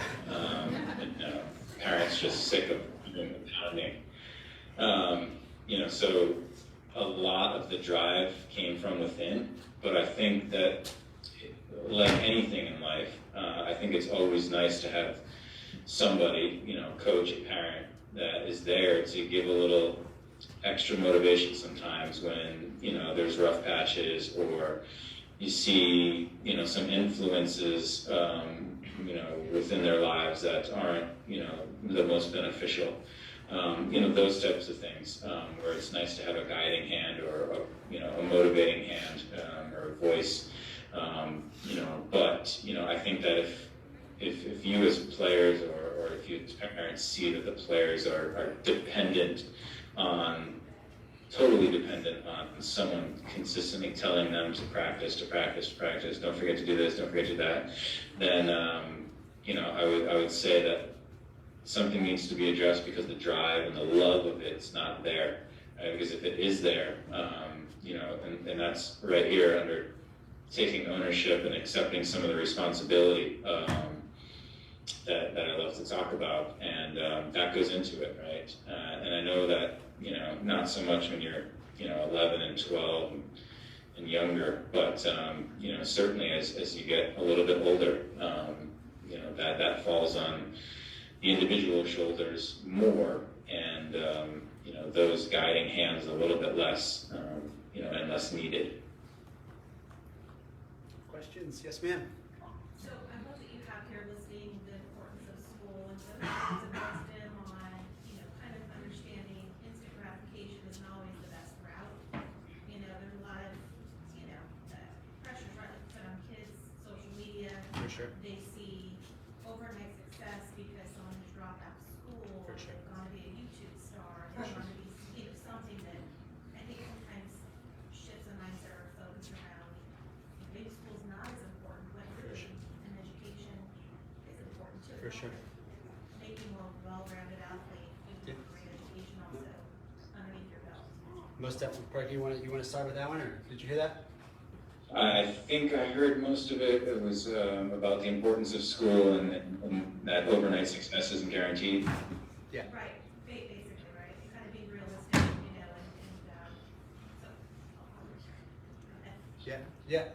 Parents just sick of doing the pounding. So a lot of the drive came from within, but I think that, like anything in life, I think it's always nice to have somebody, coach, a parent, that is there to give a little extra motivation sometimes when, there's rough patches, or you see, some influences, within their lives that aren't, the most beneficial. Those types of things, where it's nice to have a guiding hand, or a motivating hand, or a voice. But I think that if you as players, or if you as parents see that the players are totally dependent on someone consistently telling them to practice, don't forget to do this, don't forget to do that, then I would say that something needs to be addressed, because the drive and the love of it's not there. Because if it is there, and that's right here under taking ownership and accepting some of the responsibility that I love to talk about, and that goes into it, right? And I know that, not so much when you're, 11 and 12 and younger, but, certainly as you get a little bit older, that falls on the individual shoulders more, and, those guiding hands a little bit less, and less needed. Questions? Yes, ma'am. So I hope that you have here listing the importance of school, and so it's been on, kind of understanding instant gratification isn't always the best route. There's a lot of, pressures right put on kids, social media. For sure. They see overnight success because someone has dropped out of school, or For sure. they've gone to be a YouTube star, or they've gone to be, something that I think sometimes shifts a mindset or focus around. Maybe school's not as important, but really, an education is important too. For sure. Making more well-rounded athlete, with a great education also underneath your belt. Most definitely. Parker, you want to start with that one, or did you hear that? I think I heard most of it. It was about the importance of school, and that overnight success isn't guaranteed. Yeah. Right, basically, right? Kind of being realistic, and so. Yeah. Yeah.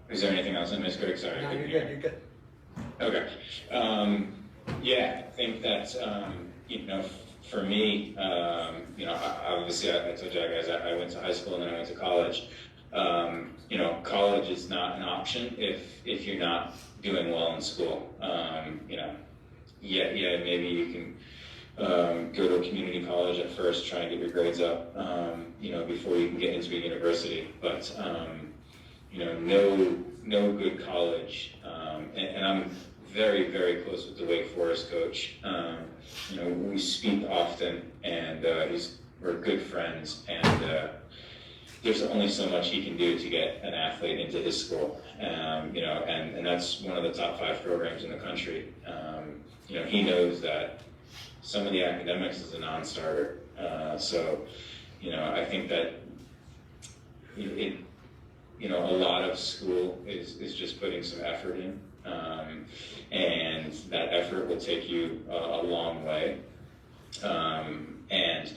Is there anything else I missed, Greg? Sorry. No, I couldn't you're hear. good. You're good. Okay. Yeah, I think that, for me, obviously I told you guys I went to high school and then I went to college. College is not an option if you're not doing well in school. Maybe you can go to a community college at first, try and get your grades up, before you can get into a university. But, no good college, and I'm very, very close with the Wake Forest coach. We speak often, and we're good friends, and there's only so much he can do to get an athlete into his school, and that's one of the top 5 programs in the country. He knows that some of the academics is a non-starter, so I think that a lot of school is just putting some effort in, and that effort will take you a long way, and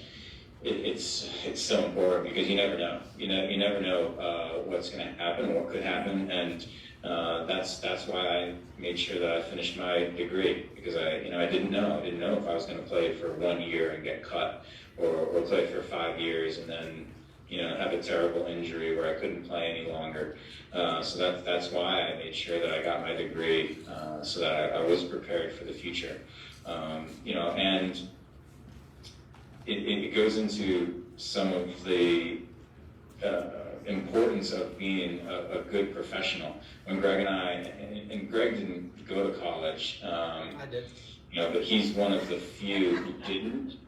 it's so important, because you never know. You never know what's going to happen, what could happen, and that's why I made sure that I finished my degree, because I didn't know if I was going to play for 1 year and get cut, or play for 5 years and then have a terrible injury where I couldn't play any longer. So that's why I made sure that I got my degree, so that I was prepared for the future. And it goes into some of the importance of being a good professional. When Greg and Greg didn't go to college. I did. But he's one of the few who didn't.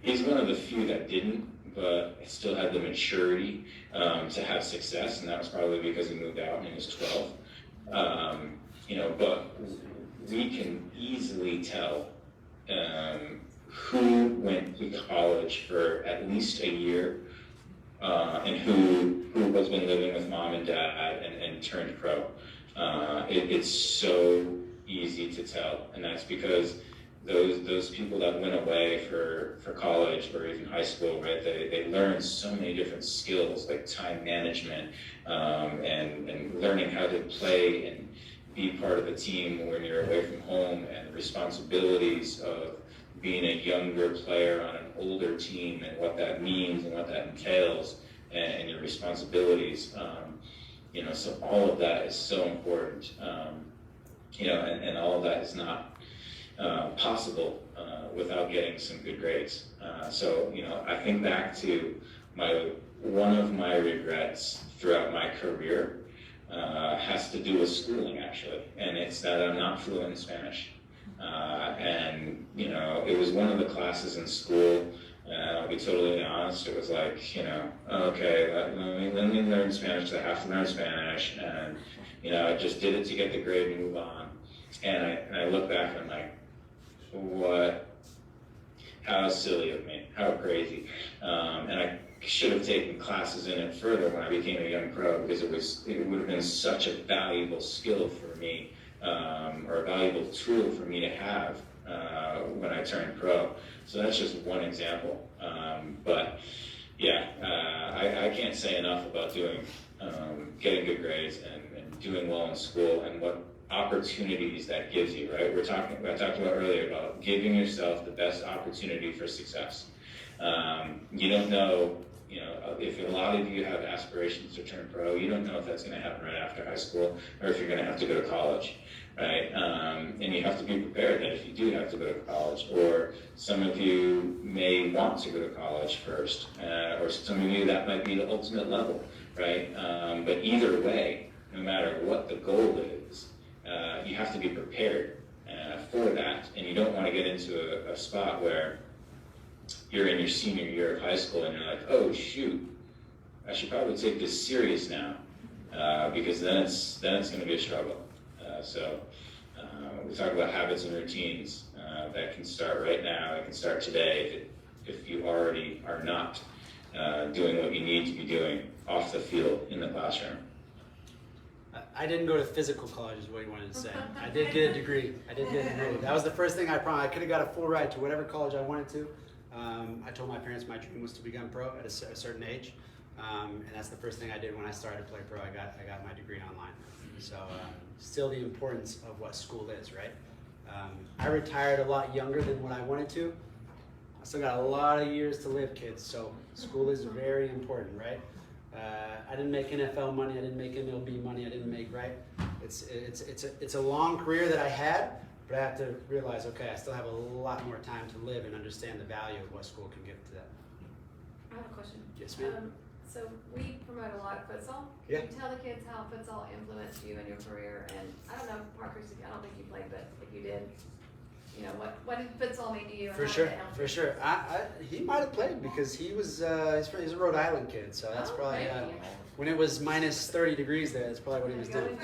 He's one of the few that didn't, but still had the maturity to have success, and that was probably because he moved out when he was 12. But we can easily tell who went to college for at least a year, and who has been living with mom and dad and turned pro. It's so easy to tell, and that's because those people that went away for college or even high school, right? They learned so many different skills like time management, and learning how to play and be part of a team when you're away from home, and the responsibilities of being a younger player on an older team and what that means and what that entails, and your responsibilities. So all of that is so important. And all of that is not possible without getting some good grades. I think back to one of my regrets throughout my career has to do with schooling, actually, and it's that I'm not fluent in Spanish. It was one of the classes in school, and I'll be totally honest, it was like, okay, let me learn Spanish, because I have to learn Spanish, and, I just did it to get the grade and move on. And I look back and I'm like, what? How silly of me, how crazy. And I should have taken classes in it further when I became a young pro, because it would have been such a valuable skill for me, or a valuable tool for me to have when I turned pro. So that's just one example. I can't say enough about getting good grades and doing well in school, and what opportunities that gives you, right? I talked about earlier about giving yourself the best opportunity for success. You don't know, if a lot of you have aspirations to turn pro, you don't know if that's going to happen right after high school, or if you're going to have to go to college, right? And you have to be prepared that if you do have to go to college, or some of you may want to go to college first, or some of you that might be the ultimate level, right? But either way, no matter what the goal is, you have to be prepared for that, and you don't want to get into a spot where you're in your senior year of high school and you're like, oh shoot, I should probably take this serious now, because then it's going to be a struggle. We talk about habits and routines that can start right now, that can start today if you already are not doing what you need to be doing off the field in the classroom. I didn't go to physical college is what you wanted to say. I did get a degree. That was the first thing I promised. I could have got a full ride to whatever college I wanted to. I told my parents my dream was to become pro at a certain age. And that's the first thing I did when I started to play pro. I got my degree online. So still the importance of what school is, right? I retired a lot younger than what I wanted to. I still got a lot of years to live, kids. So school is very important, right? I didn't make NFL money. I didn't make MLB money. I didn't make, right? It's a long career that I had, but I have to realize, okay, I still have a lot more time to live and understand the value of what school can give to that. I have a question. Yes, ma'am. So we promote a lot of futsal. Yeah. Can you tell the kids how futsal influenced you in your career? And I don't know, Parkhurst, I don't think you played, but if you did, what did futsal mean to you? And For sure. He might have played because he's a Rhode Island kid, so that's probably when it was minus 30 degrees there. That's probably what he was doing.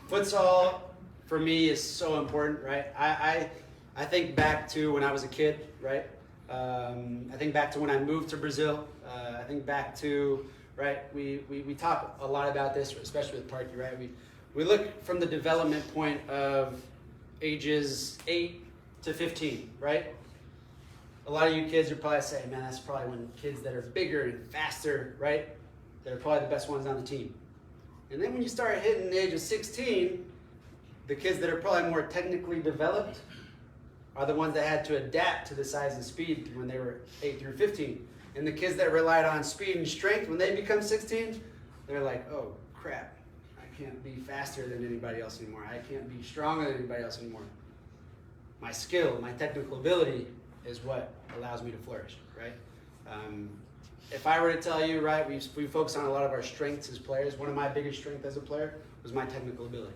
Futsal for me is so important, right? I think back to when I was a kid, right? I think back to when I moved to Brazil. I think back to, right, we talk a lot about this, especially with Parky, right? We look from the development point of ages 8 to 15, right? A lot of you kids are probably saying, man, that's probably when kids that are bigger and faster, right? They're probably the best ones on the team. And then when you start hitting the age of 16, the kids that are probably more technically developed are the ones that had to adapt to the size and speed when they were 8 through 15. And the kids that relied on speed and strength, when they become 16, they're like, oh crap, I can't be faster than anybody else anymore. I can't be stronger than anybody else anymore. My skill, my technical ability is what allows me to flourish, right? If I were to tell you, right, we focus on a lot of our strengths as players. One of my biggest strengths as a player was my technical ability.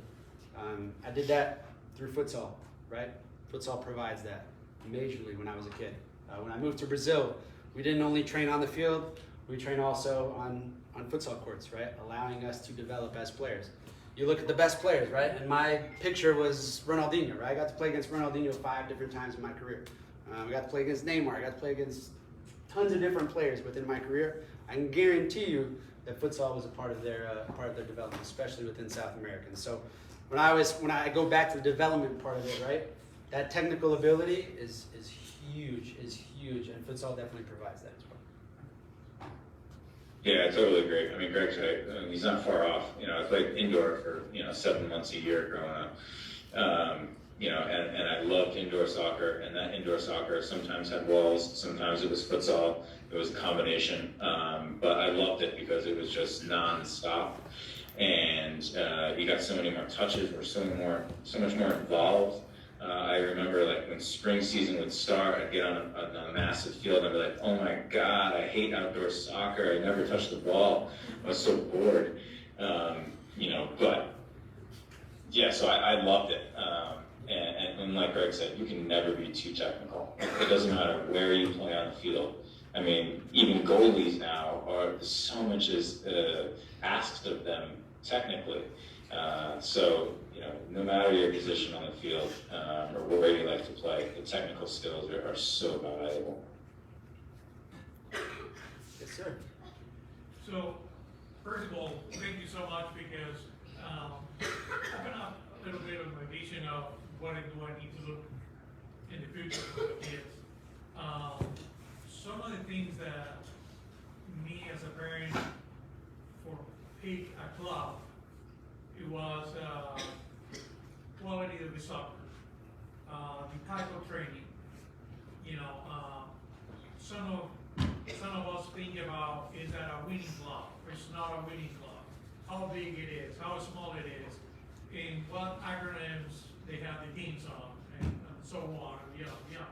I did that through futsal, right? Futsal provides that majorly when I was a kid. When I moved to Brazil, we didn't only train on the field, we train also on futsal courts, right? Allowing us to develop as players. You look at the best players, right? And my picture was Ronaldinho, right? I got to play against Ronaldinho 5 different times in my career. I got to play against Neymar. I got to play against tons of different players within my career. I can guarantee you that futsal was a part of their development, especially within South America. And so when I go back to the development part of it, right? That technical ability is huge, and futsal definitely provides that as well. Yeah, I totally agree. I mean, Greg's right. I mean, he's not far off. You know, I played indoor for 7 months a year growing up. And I loved indoor soccer, and that indoor soccer sometimes had walls, sometimes it was futsal, it was a combination, but I loved it because it was just non-stop, and you got so many more touches, we're so much more involved. I remember like when spring season would start, I'd get on a massive field and I'd be like, oh my God, I hate outdoor soccer, I never touched the ball, I was so bored, but yeah, so I loved it. And like Greg said, you can never be too technical. It doesn't matter where you play on the field. I mean, even goalies now so much is asked of them technically. So no matter your position on the field or where you like to play, the technical skills are so valuable. Yes, sir. So, first of all, thank you so much because open up a little bit of my vision of what do I need to look in the future for the kids. Some of the things that me as a parent for pick a club, it was quality of the soccer, the type of training. Some of us think about, is that a winning club? It's not a winning club. How big it is, how small it is, and what acronyms they have the teams on, and so on, and beyond.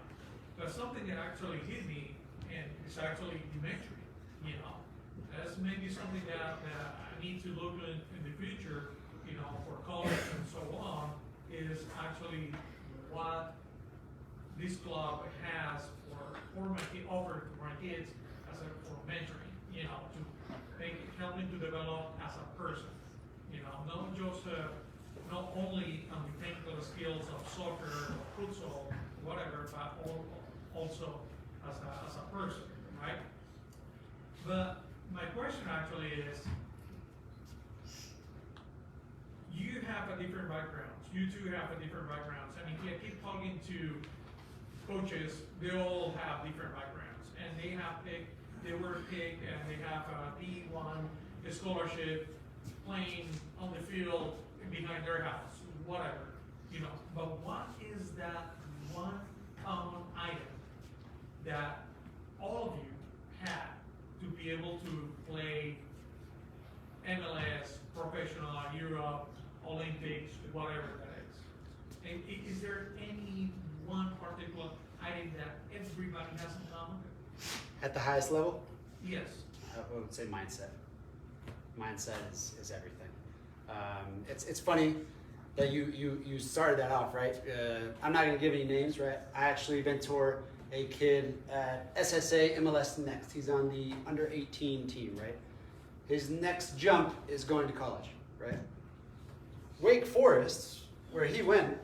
But something that actually hit me, and it's actually elementary, that's maybe something that I need to look in the future, for college and so on, is actually what this club has offered to my kids for mentoring, to help them to develop as a person, not only on the technical skills of soccer or futsal, whatever, but also as a person, right? But my question actually is, you have a different backgrounds. You two have a different backgrounds. I mean, I keep talking to coaches, they all have different backgrounds, and they were picked, and they have a D1 scholarship, playing on the field behind their house, whatever, But what is that one common item that all of you had to be able to play MLS, professional, Europe, Olympics, whatever that is? And is there any one particular item that everybody has in common? At the highest level? Yes. I would say mindset. Mindset is everything. It's funny that you started that off, right? I'm not going to give any names, right? I actually mentor a kid at SSA MLS Next. He's on the under 18 team, right? His next jump is going to college, right? Wake Forest, where he went,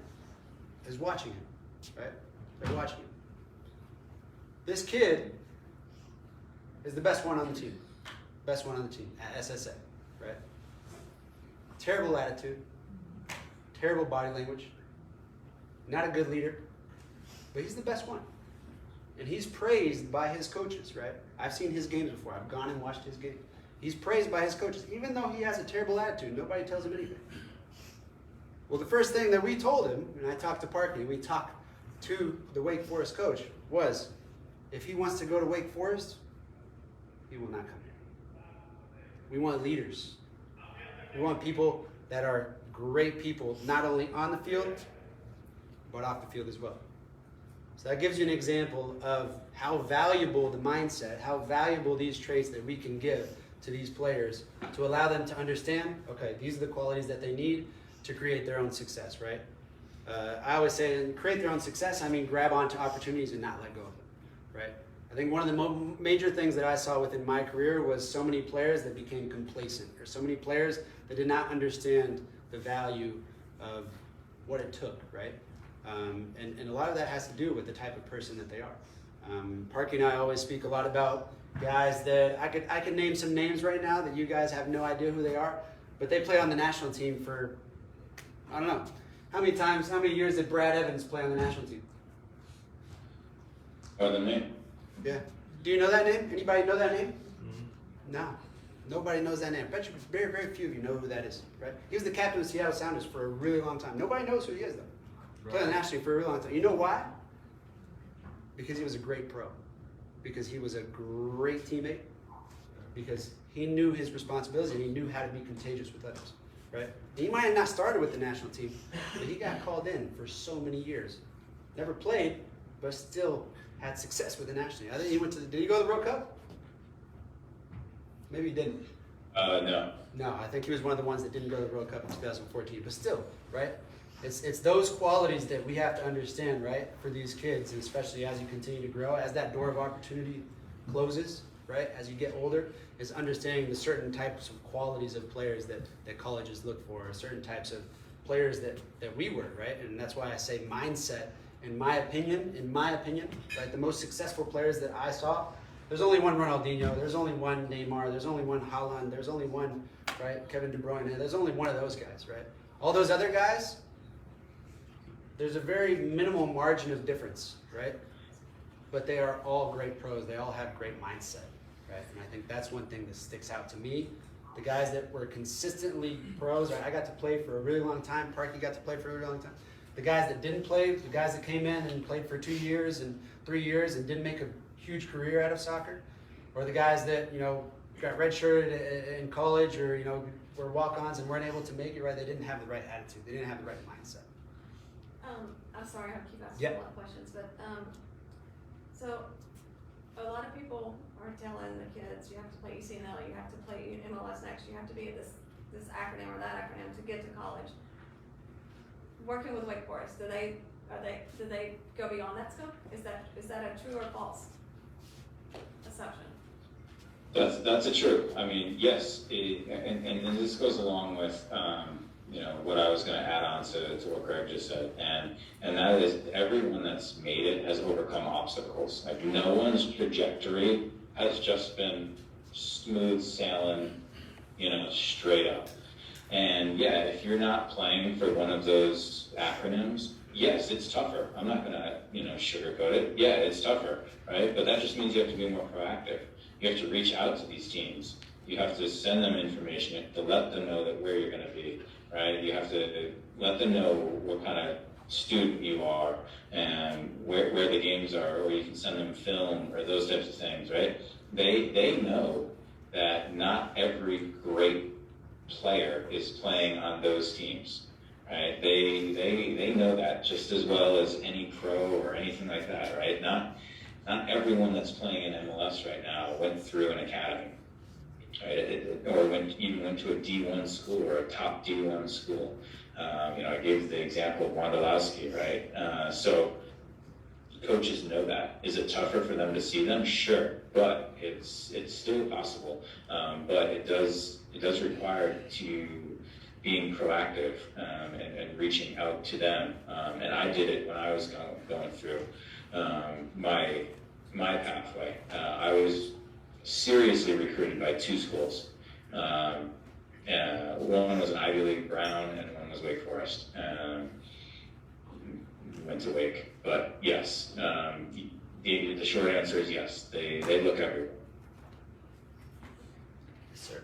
is watching him, right? They're watching him. This kid is the best one on the team. Best one on the team at SSA, right? Terrible attitude, terrible body language, not a good leader, but he's the best one. And he's praised by his coaches, right? I've seen his games before. I've gone and watched his games. He's praised by his coaches. Even though he has a terrible attitude, nobody tells him anything. Well, the first thing that we told him, and I talked to Parky, we talked to the Wake Forest coach, was if he wants to go to Wake Forest, he will not come here. We want leaders. We want people that are great people, not only on the field, but off the field as well. So that gives you an example of how valuable the mindset, how valuable these traits that we can give to these players to allow them to understand, okay, these are the qualities that they need to create their own success, right? I always say, in create their own success, I mean grab onto opportunities and not let go of them, right? I think one of the major things that I saw within my career was so many players that became complacent, or so many players that did not understand the value of what it took, right? And a lot of that has to do with the type of person that they are. Parky and I always speak a lot about guys that I could name some names right now that you guys have no idea who they are, but they play on the national team for, I don't know, how many years did Brad Evans play on the national team? More than me. Yeah. Do you know that name? Anybody know that name? No. Nobody knows that name. I bet you very, very few of you know who that is, right? He was the captain of the Seattle Sounders for a really long time. Nobody knows who he is, though. Played nationally for a really long time. You know why? Because he was a great pro. Because he was a great teammate. Because he knew his responsibilities and he knew how to be contagious with others, right? And he might have not started with the national team, but he got called in for so many years. Never played, but still had success with the national team. I think he went to did he go to the World Cup? Maybe he didn't. No. No, I think he was one of the ones that didn't go to the World Cup in 2014. But still, right? It's those qualities that we have to understand, right, for these kids, and especially as you continue to grow, as that door of opportunity closes, right, as you get older, is understanding the certain types of qualities of players that colleges look for, or certain types of players that we were, right? And that's why I say mindset, in my opinion, right, the most successful players that I saw, there's only one Ronaldinho, there's only one Neymar, there's only one Haaland, there's only one, right, Kevin De Bruyne, there's only one of those guys, right? All those other guys, there's a very minimal margin of difference, right? But they are all great pros. They all have great mindset, right? And I think that's one thing that sticks out to me. The guys that were consistently pros, right? I got to play for a really long time. Parky got to play for a really long time. The guys that didn't play, the guys that came in and played for 2 years and 3 years and didn't make a huge career out of soccer, or the guys that, you know, got redshirted in college, or, you know, were walk-ons and weren't able to make it, right? They didn't have the right attitude. They didn't have the right mindset. I'm sorry, I keep asking Yep. a lot of questions, but, so a lot of people are telling the kids, you have to play ECNL, you have to play MLS next, you have to be at this acronym or that acronym to get to college. Working with Wake Forest, do they go beyond that scope? Is that a true or false assumption? That's a true. I mean, yes, and this goes along with you know, what I was going to add on to what Greg just said, and that is everyone that's made it has overcome obstacles. Like, no one's trajectory has just been smooth sailing, you know, straight up. And yeah, if you're not playing for one of those acronyms, yes, it's tougher. I'm not going to, you know, sugarcoat it. Yeah, it's tougher, right? But that just means you have to be more proactive. You have to reach out to these teams. You have to send them information. You have to let them know that where you're going to be, right? You have to let them know what kind of student you are and where the games are, or you can send them film or those types of things, right? They know that not every great player is playing on those teams, right? They know that just as well as any pro or anything like that, right? Not everyone that's playing in MLS right now went through an academy, right? Or even went to a D1 school or a top D1 school. You know, I gave the example of Wondolowski, right? So coaches know that. Is it tougher for them to see them? Sure, but it's still possible. But it does require to being proactive and reaching out to them. And I did it when I was going through my pathway. I was seriously recruited by 2 schools. One was an Ivy League Brown and one was Wake Forest. Went to Wake, but yes, the short answer is yes. They look everywhere. Yes, sir.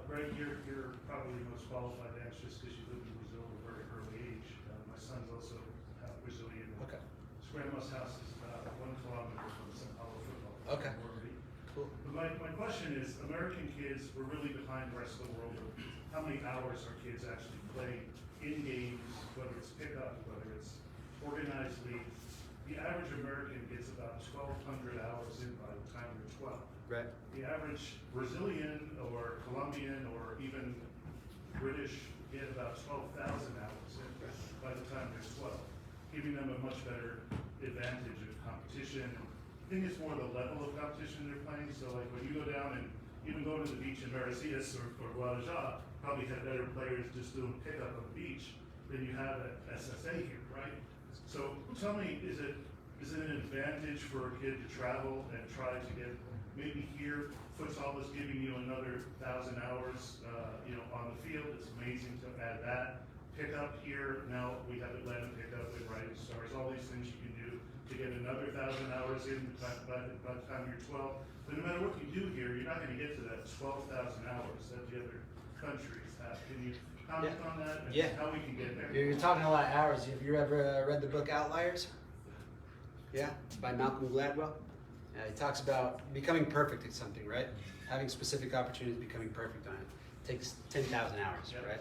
Greg, you're probably the most qualified to answer this because you lived in Brazil at a very early age. My son's also half Brazilian. Okay. His grandma's house is about 1 kilometer from the São Paulo football club. Okay. Cool. But my question is, American kids were really behind the rest of the world. How many hours are kids actually playing in games, whether it's pickup, whether it's organized leagues? The average American gets about 1,200 hours in by the time they're 12. Right. The average Brazilian or Colombian or even British get about 12,000 hours in by the time they're 12, giving them a much better advantage of competition. I think it's more the level of competition they're playing. So like when you go down and even go to the beach in Maresias or Guadalajara, probably have better players just doing pickup on the beach than you have at SSA here, right? So tell me, is it an advantage for a kid to travel and try to get, maybe here, futsal is giving you another 1,000 hours, you know, on the field. It's amazing to add that. pickup here, now we have Atlanta pickup with Rising Stars, all these things you can do to get another 1,000 hours in by the time you're 12. But no matter what you do here, you're not gonna get to that 12,000 hours that the other countries have. Can you comment on that and how we can get there? You're talking a lot of hours. Have you ever read the book Outliers? Yeah, by Malcolm Gladwell. He talks about becoming perfect at something, right? Having specific opportunities, becoming perfect on it. Takes 10,000 hours, right?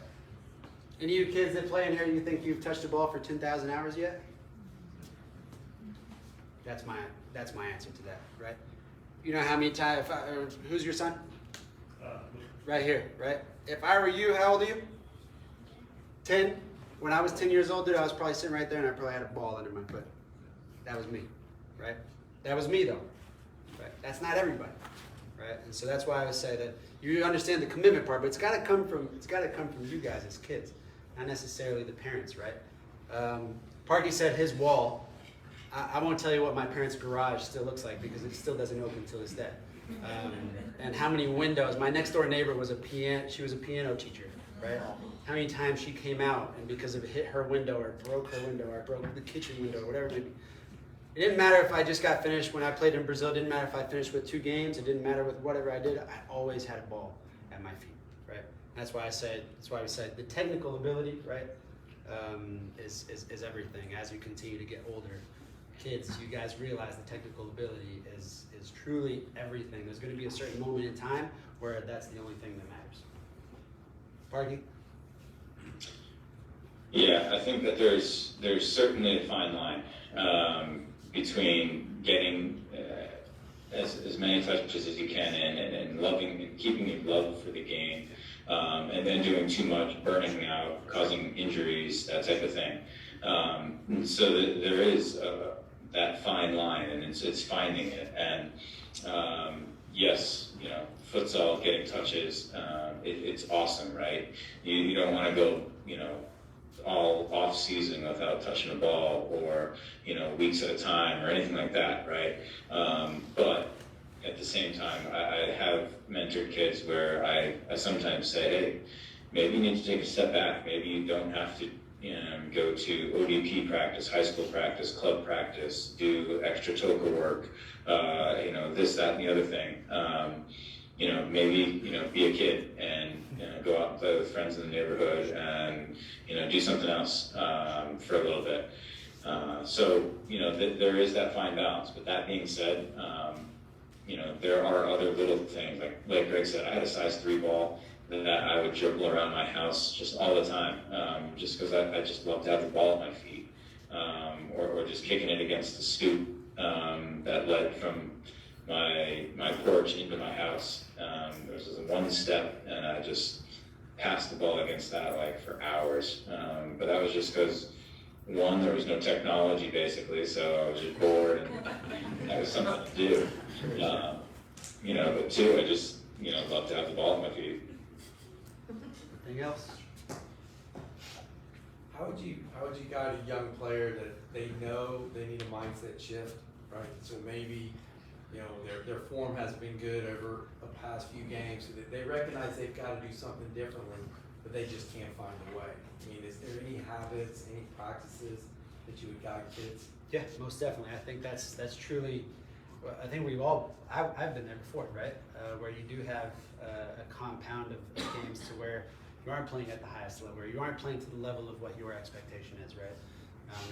Any of you kids that play in here, you think you've touched a ball for 10,000 hours yet? That's my answer to that, right? You know how many times? Who's your son? Right here, right? If I were you, how old are you? 10. When I was 10 years old, dude, I was probably sitting right there, and I probably had a ball under my foot. That was me, right? That was me, though. Right? That's not everybody, right? And so that's why I would say that you understand the commitment part, but it's got to come from you guys as kids, not necessarily the parents, right? Parky said his wall. I won't tell you what my parents' garage still looks like because it still doesn't open till this day. And how many windows? My next door neighbor was she was a piano teacher, right? How many times she came out and because of it hit her window or broke her window or broke the kitchen window, whatever it may be. It didn't matter if I just got finished when I played in Brazil. It didn't matter if I finished with 2 games. It didn't matter with whatever I did. I always had a ball at my feet, right? That's why we said the technical ability, right, is everything. As you continue to get older, kids, you guys realize the technical ability is truly everything. There's going to be a certain moment in time where that's the only thing that matters. Parky? Yeah, I think that there's certainly a fine line between getting as many touches as you can and loving and keeping your love for the game, and then doing too much, burning out, causing injuries, that type of thing. So there is that fine line, and it's finding it. And yes, you know, futsal, getting touches, it's awesome, right? You don't want to go, you know, all off season without touching a ball or, you know, weeks at a time or anything like that, right? But at the same time, I have mentored kids where I sometimes say, hey, maybe you need to take a step back. Maybe you don't have to, you know, go to ODP practice, high school practice, club practice, do extra toka work, you know, this, that, and the other thing. You know, maybe, you know, be a kid and, you know, go out and play with friends in the neighborhood and, you know, do something else for a little bit. So, you know, there is that fine balance. But that being said, you know, there are other little things. Like Greg said, I had a size 3 ball that I would dribble around my house just all the time, just because I just love to have the ball at my feet, or just kicking it against the stoop that led from my porch into my house. There was just one step, and I just passed the ball against that like for hours. But that was just because, one, there was no technology basically, so I was just bored and that was something to do. You know, but 2, I just, you know, love to have the ball at my feet. Anything else? How would you guide a young player that they know they need a mindset shift, right? So maybe, you know, their form hasn't been good over the past few games, so that they recognize they've got to do something differently, but they just can't find a way. I mean, is there any habits, any practices that you would guide kids? Yeah, most definitely. I think that's truly. I think we've all. I've been there before, right? Where you do have a compound of games to where you aren't playing at the highest level, or you aren't playing to the level of what your expectation is, right?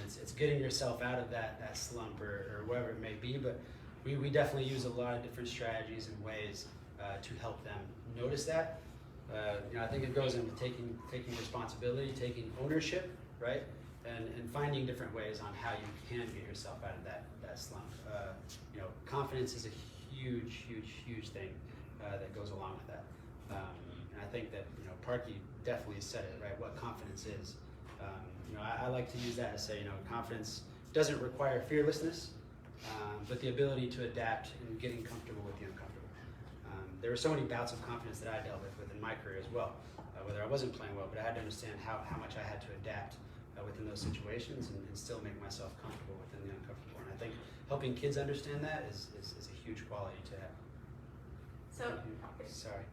It's getting yourself out of that slump or whatever it may be, but we definitely use a lot of different strategies and ways to help them notice that. You know, I think it goes into taking responsibility, taking ownership, right? And finding different ways on how you can get yourself out of that slump. You know, confidence is a huge thing that goes along with that. And I think that, you know, Parky definitely said it, right? What confidence is. You know, I like to use that to say, you know, confidence doesn't require fearlessness, but the ability to adapt and getting comfortable with the uncomfortable. There were so many bouts of confidence that I dealt with in my career as well, whether I wasn't playing well, but I had to understand how much I had to adapt within those situations and still make myself comfortable within the uncomfortable. And I think helping kids understand that is a huge quality to have. So, Sorry.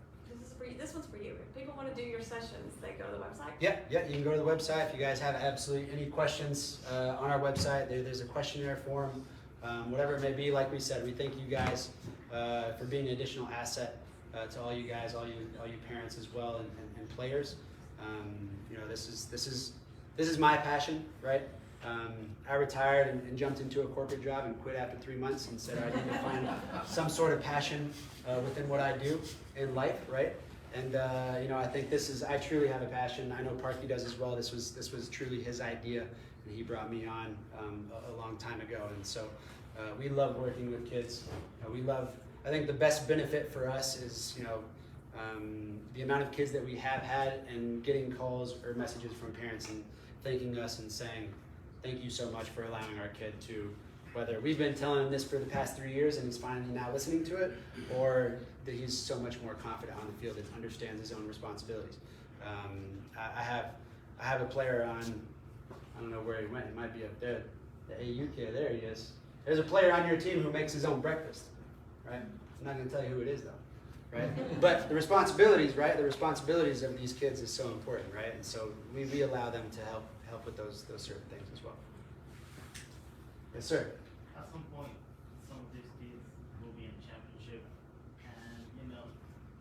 this one's for you. If people want to do your sessions, they go to the website? Yeah, you can go to the website. If you guys have absolutely any questions on our website, there's a questionnaire form, whatever it may be. Like we said, we thank you guys for being an additional asset to all you guys, all you parents as well, and players. You know, this is my passion, right? I retired and jumped into a corporate job and quit after 3 months and said I need to find some sort of passion within what I do in life, right? And you know, I think I truly have a passion. I know Parky does as well. This was truly his idea, and he brought me on a long time ago. And so we love working with kids. I think the best benefit for us is, you know, the amount of kids that we have had and getting calls or messages from parents and thanking us and saying, thank you so much for allowing our kid to, whether we've been telling him this for the past 3 years and he's finally now listening to it, or that he's so much more confident on the field and understands his own responsibilities. I have a player on, I don't know where he went, he might be up there, the AU kid, there he is. There's a player on your team who makes his own breakfast, right? I'm not gonna tell you who it is though, right? But the responsibilities, right? The responsibilities of these kids is so important, right? And so we allow them to help with those certain things as well. Yes, sir. At some point, some of these kids will be in championship, and you know,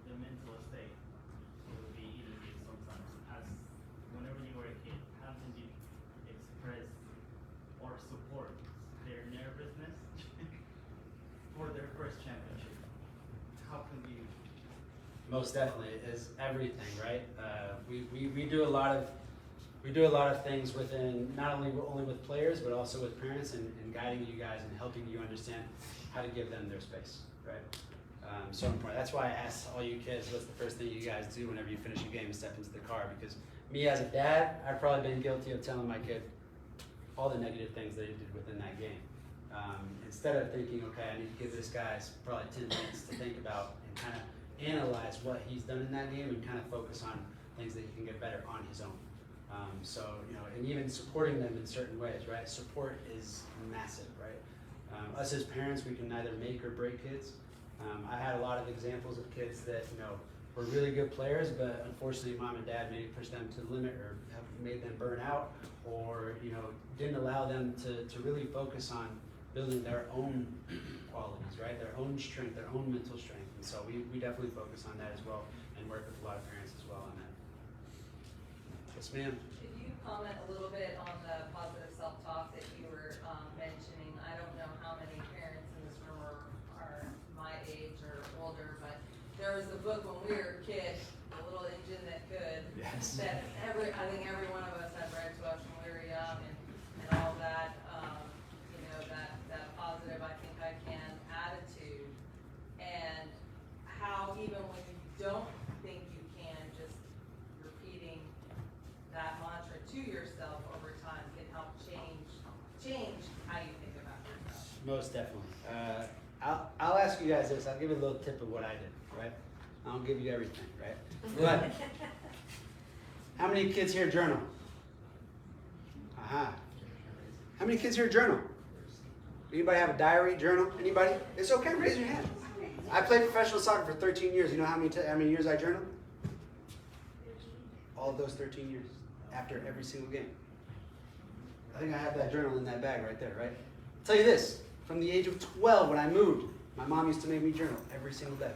the mental state will be eating you sometimes. As whenever you were a kid, how did you express or support their nervousness for their first championship? How can you? Most definitely is everything, right? We do a lot of things within not only with players but also with parents and guiding you guys and helping you understand how to give them their space, right? So important. That's why I asked all you kids, what's the first thing you guys do whenever you finish a game and step into the car? Because me as a dad, I've probably been guilty of telling my kid all the negative things that he did within that game. Instead of thinking, okay, I need to give this guy probably 10 minutes to think about and kind of analyze what he's done in that game and kind of focus on things that he can get better on his own. So, you know, and even supporting them in certain ways, right? Support is massive, right? Us as parents, we can either make or break kids. I had a lot of examples of kids that, you know, were really good players, but unfortunately mom and dad maybe pushed them to the limit or have made them burn out, or, you know, didn't allow them to really focus on building their own qualities, right? Their own strength, their own mental strength. And so we definitely focus on that as well and work with a lot of parents as well on that. Yes, ma'am. Could you comment a little bit on the positive self-talk that you were mentioning? I don't know how many parents in this room are my age or older, but there was a book when we were kids, The Little Engine That Could, Yes. that I think every one of us have read to us when we were young, and all that, you know, that positive I think I can attitude, and how even when you don't think you can, just repeating that mantra to yourself over time can help change how you think about yourself. Most definitely. I'll ask you guys this. I'll give you a little tip of what I did, right? I don't give you everything, right? But how many kids here journal? Aha. How many kids here journal? Anybody have a diary, journal? Anybody? It's okay, raise your hand. I played professional soccer for 13 years. You know how many years I journaled? All of those 13 years, after every single game. I think I have that journal in that bag right there, right? I'll tell you this, from the age of 12 when I moved, my mom used to make me journal every single day.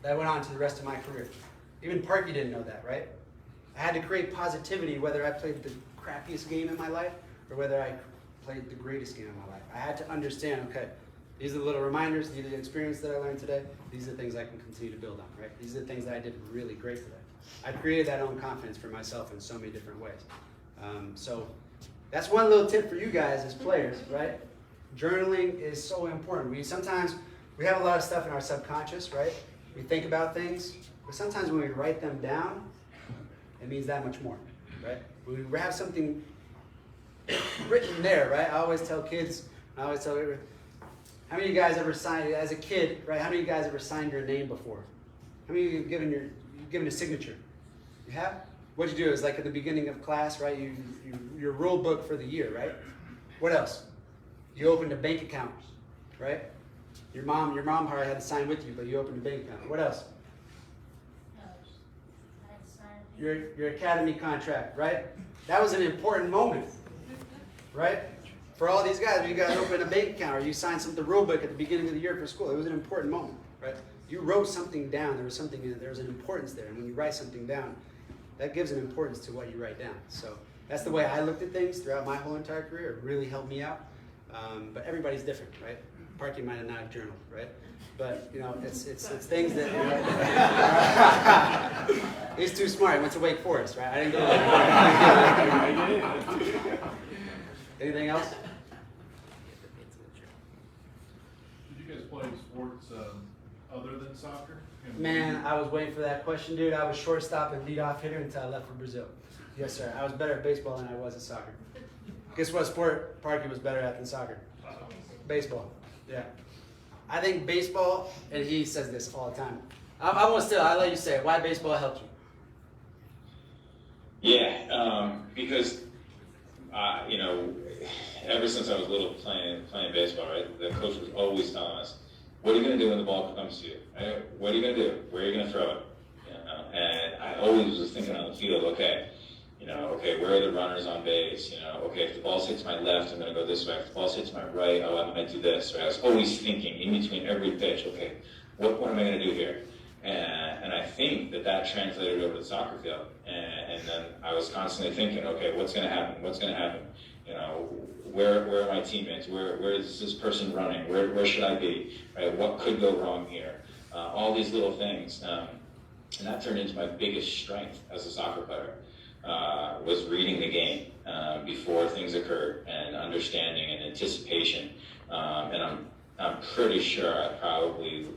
That went on to the rest of my career. Even Parky didn't know that, right? I had to create positivity whether I played the crappiest game in my life or whether I played the greatest game in my life. I had to understand, okay, these are the little reminders, these are the experiences that I learned today, these are the things I can continue to build on, right? These are the things that I did really great today. I created that own confidence for myself in so many different ways. So that's one little tip for you guys as players, right? Journaling is so important. Sometimes we have a lot of stuff in our subconscious, right? We think about things, but sometimes when we write them down, it means that much more, right? When we have something written there, right? I always tell kids, how many of you guys ever signed, as a kid, right? How many of you guys ever signed your name before? How many of you have given a signature? You have? What you do is like at the beginning of class, right? Your rule book for the year, right? What else? You opened a bank account, right? Your mom probably had to sign with you, but you opened a bank account. What else? your academy contract, right? That was an important moment, right? For all these guys, you guys open a bank account or you signed the rule book at the beginning of the year for school. It was an important moment, right? You wrote something down. There was something in it. There was an importance there. And when you write something down, that gives an importance to what you write down. So that's the way I looked at things throughout my whole entire career. It really helped me out. But everybody's different, right? Parky might have not have journaled, right? But you know, it's things that you know, he's too smart. He went to Wake Forest, right? I didn't go there. Anything else? Did you guys play sports other than soccer? Man, I was waiting for that question, dude. I was shortstop and leadoff hitter until I left for Brazil. Yes, sir. I was better at baseball than I was at soccer. Guess what sport Parky was better at than soccer? Baseball. Yeah. I think baseball, and he says this all the time. I won't steal. I'll let you say it. Why baseball helped you? Yeah, because you know, ever since I was little playing baseball, right? The coach was always telling us, "What are you going to do when the ball comes to you? Right? What are you going to do? Where are you going to throw it?" You know? And I always was thinking on the field, okay, you know, okay, where are the runners on base? You know, okay, if the ball hits my left, I'm going to go this way. If the ball hits my right, oh, I'm going to do this. Right? I was always thinking in between every pitch, okay, what am I going to do here? And I think that translated over to the soccer field. And then I was constantly thinking, okay, what's going to happen? What's going to happen? You know, where are my teammates? Where is this person running? Where should I be? Right? What could go wrong here? All these little things. And that turned into my biggest strength as a soccer player, was reading the game before things occurred and understanding and anticipation. And I'm pretty sure I probably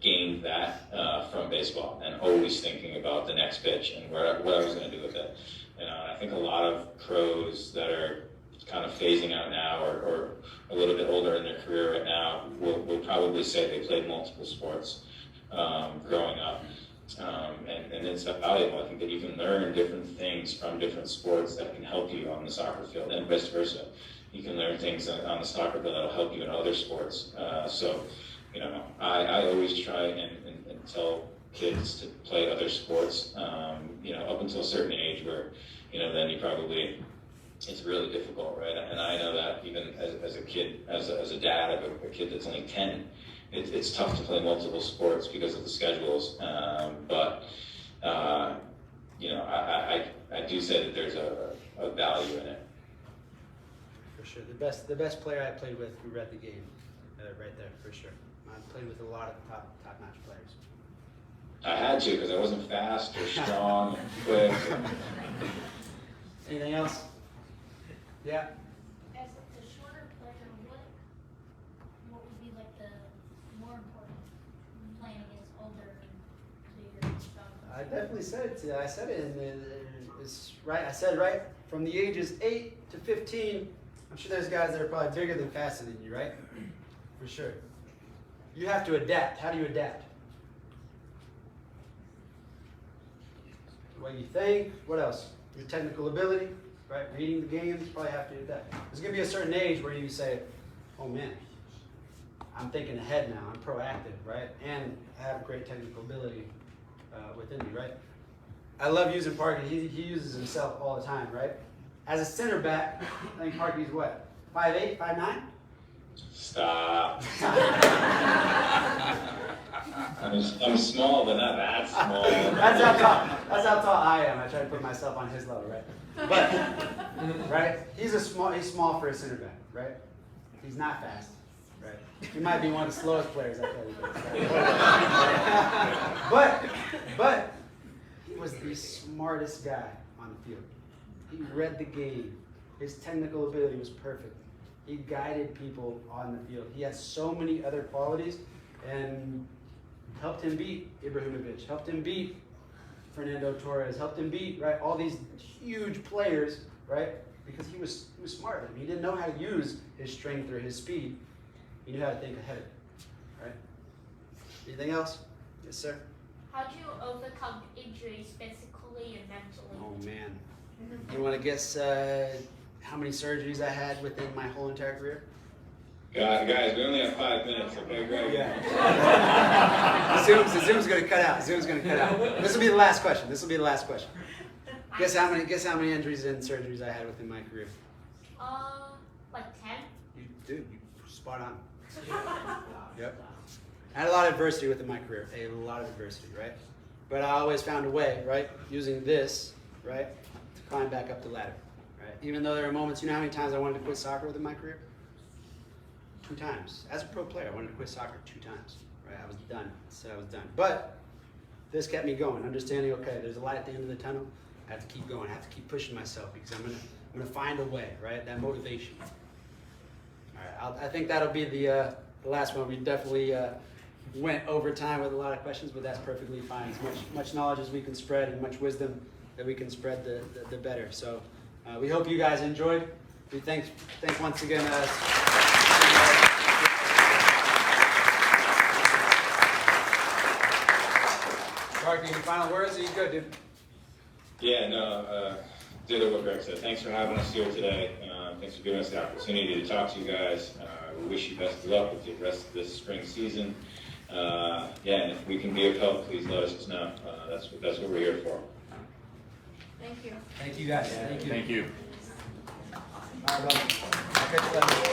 gained that from baseball and always thinking about the next pitch and what I was going to do with it. You know, and I think a lot of pros that are kind of phasing out now or a little bit older in their career right now will probably say they played multiple sports growing up. And it's valuable. I think that you can learn different things from different sports that can help you on the soccer field and vice versa. You can learn things on the soccer field that'll help you in other sports. So, you know, I always try and tell kids to play other sports, you know, up until a certain age where, you know, then you probably, it's really difficult, right? And I know that even as a kid, as a dad of a kid that's only 10, it's tough to play multiple sports because of the schedules. But you know, I do say that there's a value in it. For sure. The best player I played with who read the game, right there, for sure. I played with a lot of top-notch players. I had to because I wasn't fast or strong or quick. Anything else? Yeah. As a shorter player, what would be like the more important playing against older, bigger, stronger? I definitely said it to you. I said it, and it's right. I said right from the ages 8 to 15. I'm sure there's guys that are probably bigger than faster than you, right? For sure. You have to adapt. How do you adapt? The way you think. What else? Your technical ability, right? Reading the games. Probably have to adapt. There's gonna be a certain age where you say, "Oh man, I'm thinking ahead now. I'm proactive, right? And I have great technical ability within me, right?" I love using Parky. He uses himself all the time, right? As a center back, I think Parky's what? 5'8", 5'9"? Stop. I'm small, but not that small. That's how tall I am. I try to put myself on his level, right? But right, he's small for a center back, right? He's not fast, right? He might be one of the slowest players I played against. Right? But he was the smartest guy on the field. He read the game. His technical ability was perfect. He guided people on the field. He had so many other qualities and helped him beat Ibrahimovic, helped him beat Fernando Torres, helped him beat, right, all these huge players, right, because he was smart. I mean, he didn't know how to use his strength or his speed. He knew how to think ahead, right? Anything else? Yes, sir? How do you overcome injuries physically and mentally? Oh, man. You want to guess how many surgeries I had within my whole entire career? Guys, we only have 5 minutes, okay, Greg? Yeah. Zoom's gonna cut out. Zoom's gonna cut out. This will be the last question. Guess how many injuries and surgeries I had within my career? Like 10? You spot on. Yep. I had a lot of adversity within my career. A lot of adversity, right? But I always found a way, right? Using this, right, to climb back up the ladder, right? Even though there were moments, you know how many times I wanted to quit soccer within my career? 2 times. As a pro player, I wanted to quit soccer 2 times, right? I was done. So I was done. But this kept me going, understanding, okay, there's a light at the end of the tunnel. I have to keep going. I have to keep pushing myself because I'm gonna find a way, right? That motivation. All right, I think that'll be the last one. We definitely went over time with a lot of questions, but that's perfectly fine. As much knowledge as we can spread and much wisdom that we can spread, the better. So we hope you guys enjoyed. We thank once again. Mark, any final words? Are you good, dude? Yeah, no, did what Greg said. Thanks for having us here today. Thanks for giving us the opportunity to talk to you guys. We wish you best of luck with the rest of this spring season. Yeah, and if we can be of help, please let us know. That's what we're here for. Thank you. Thank you guys. Thank you. Thank you. All right, brother. I'll catch you later.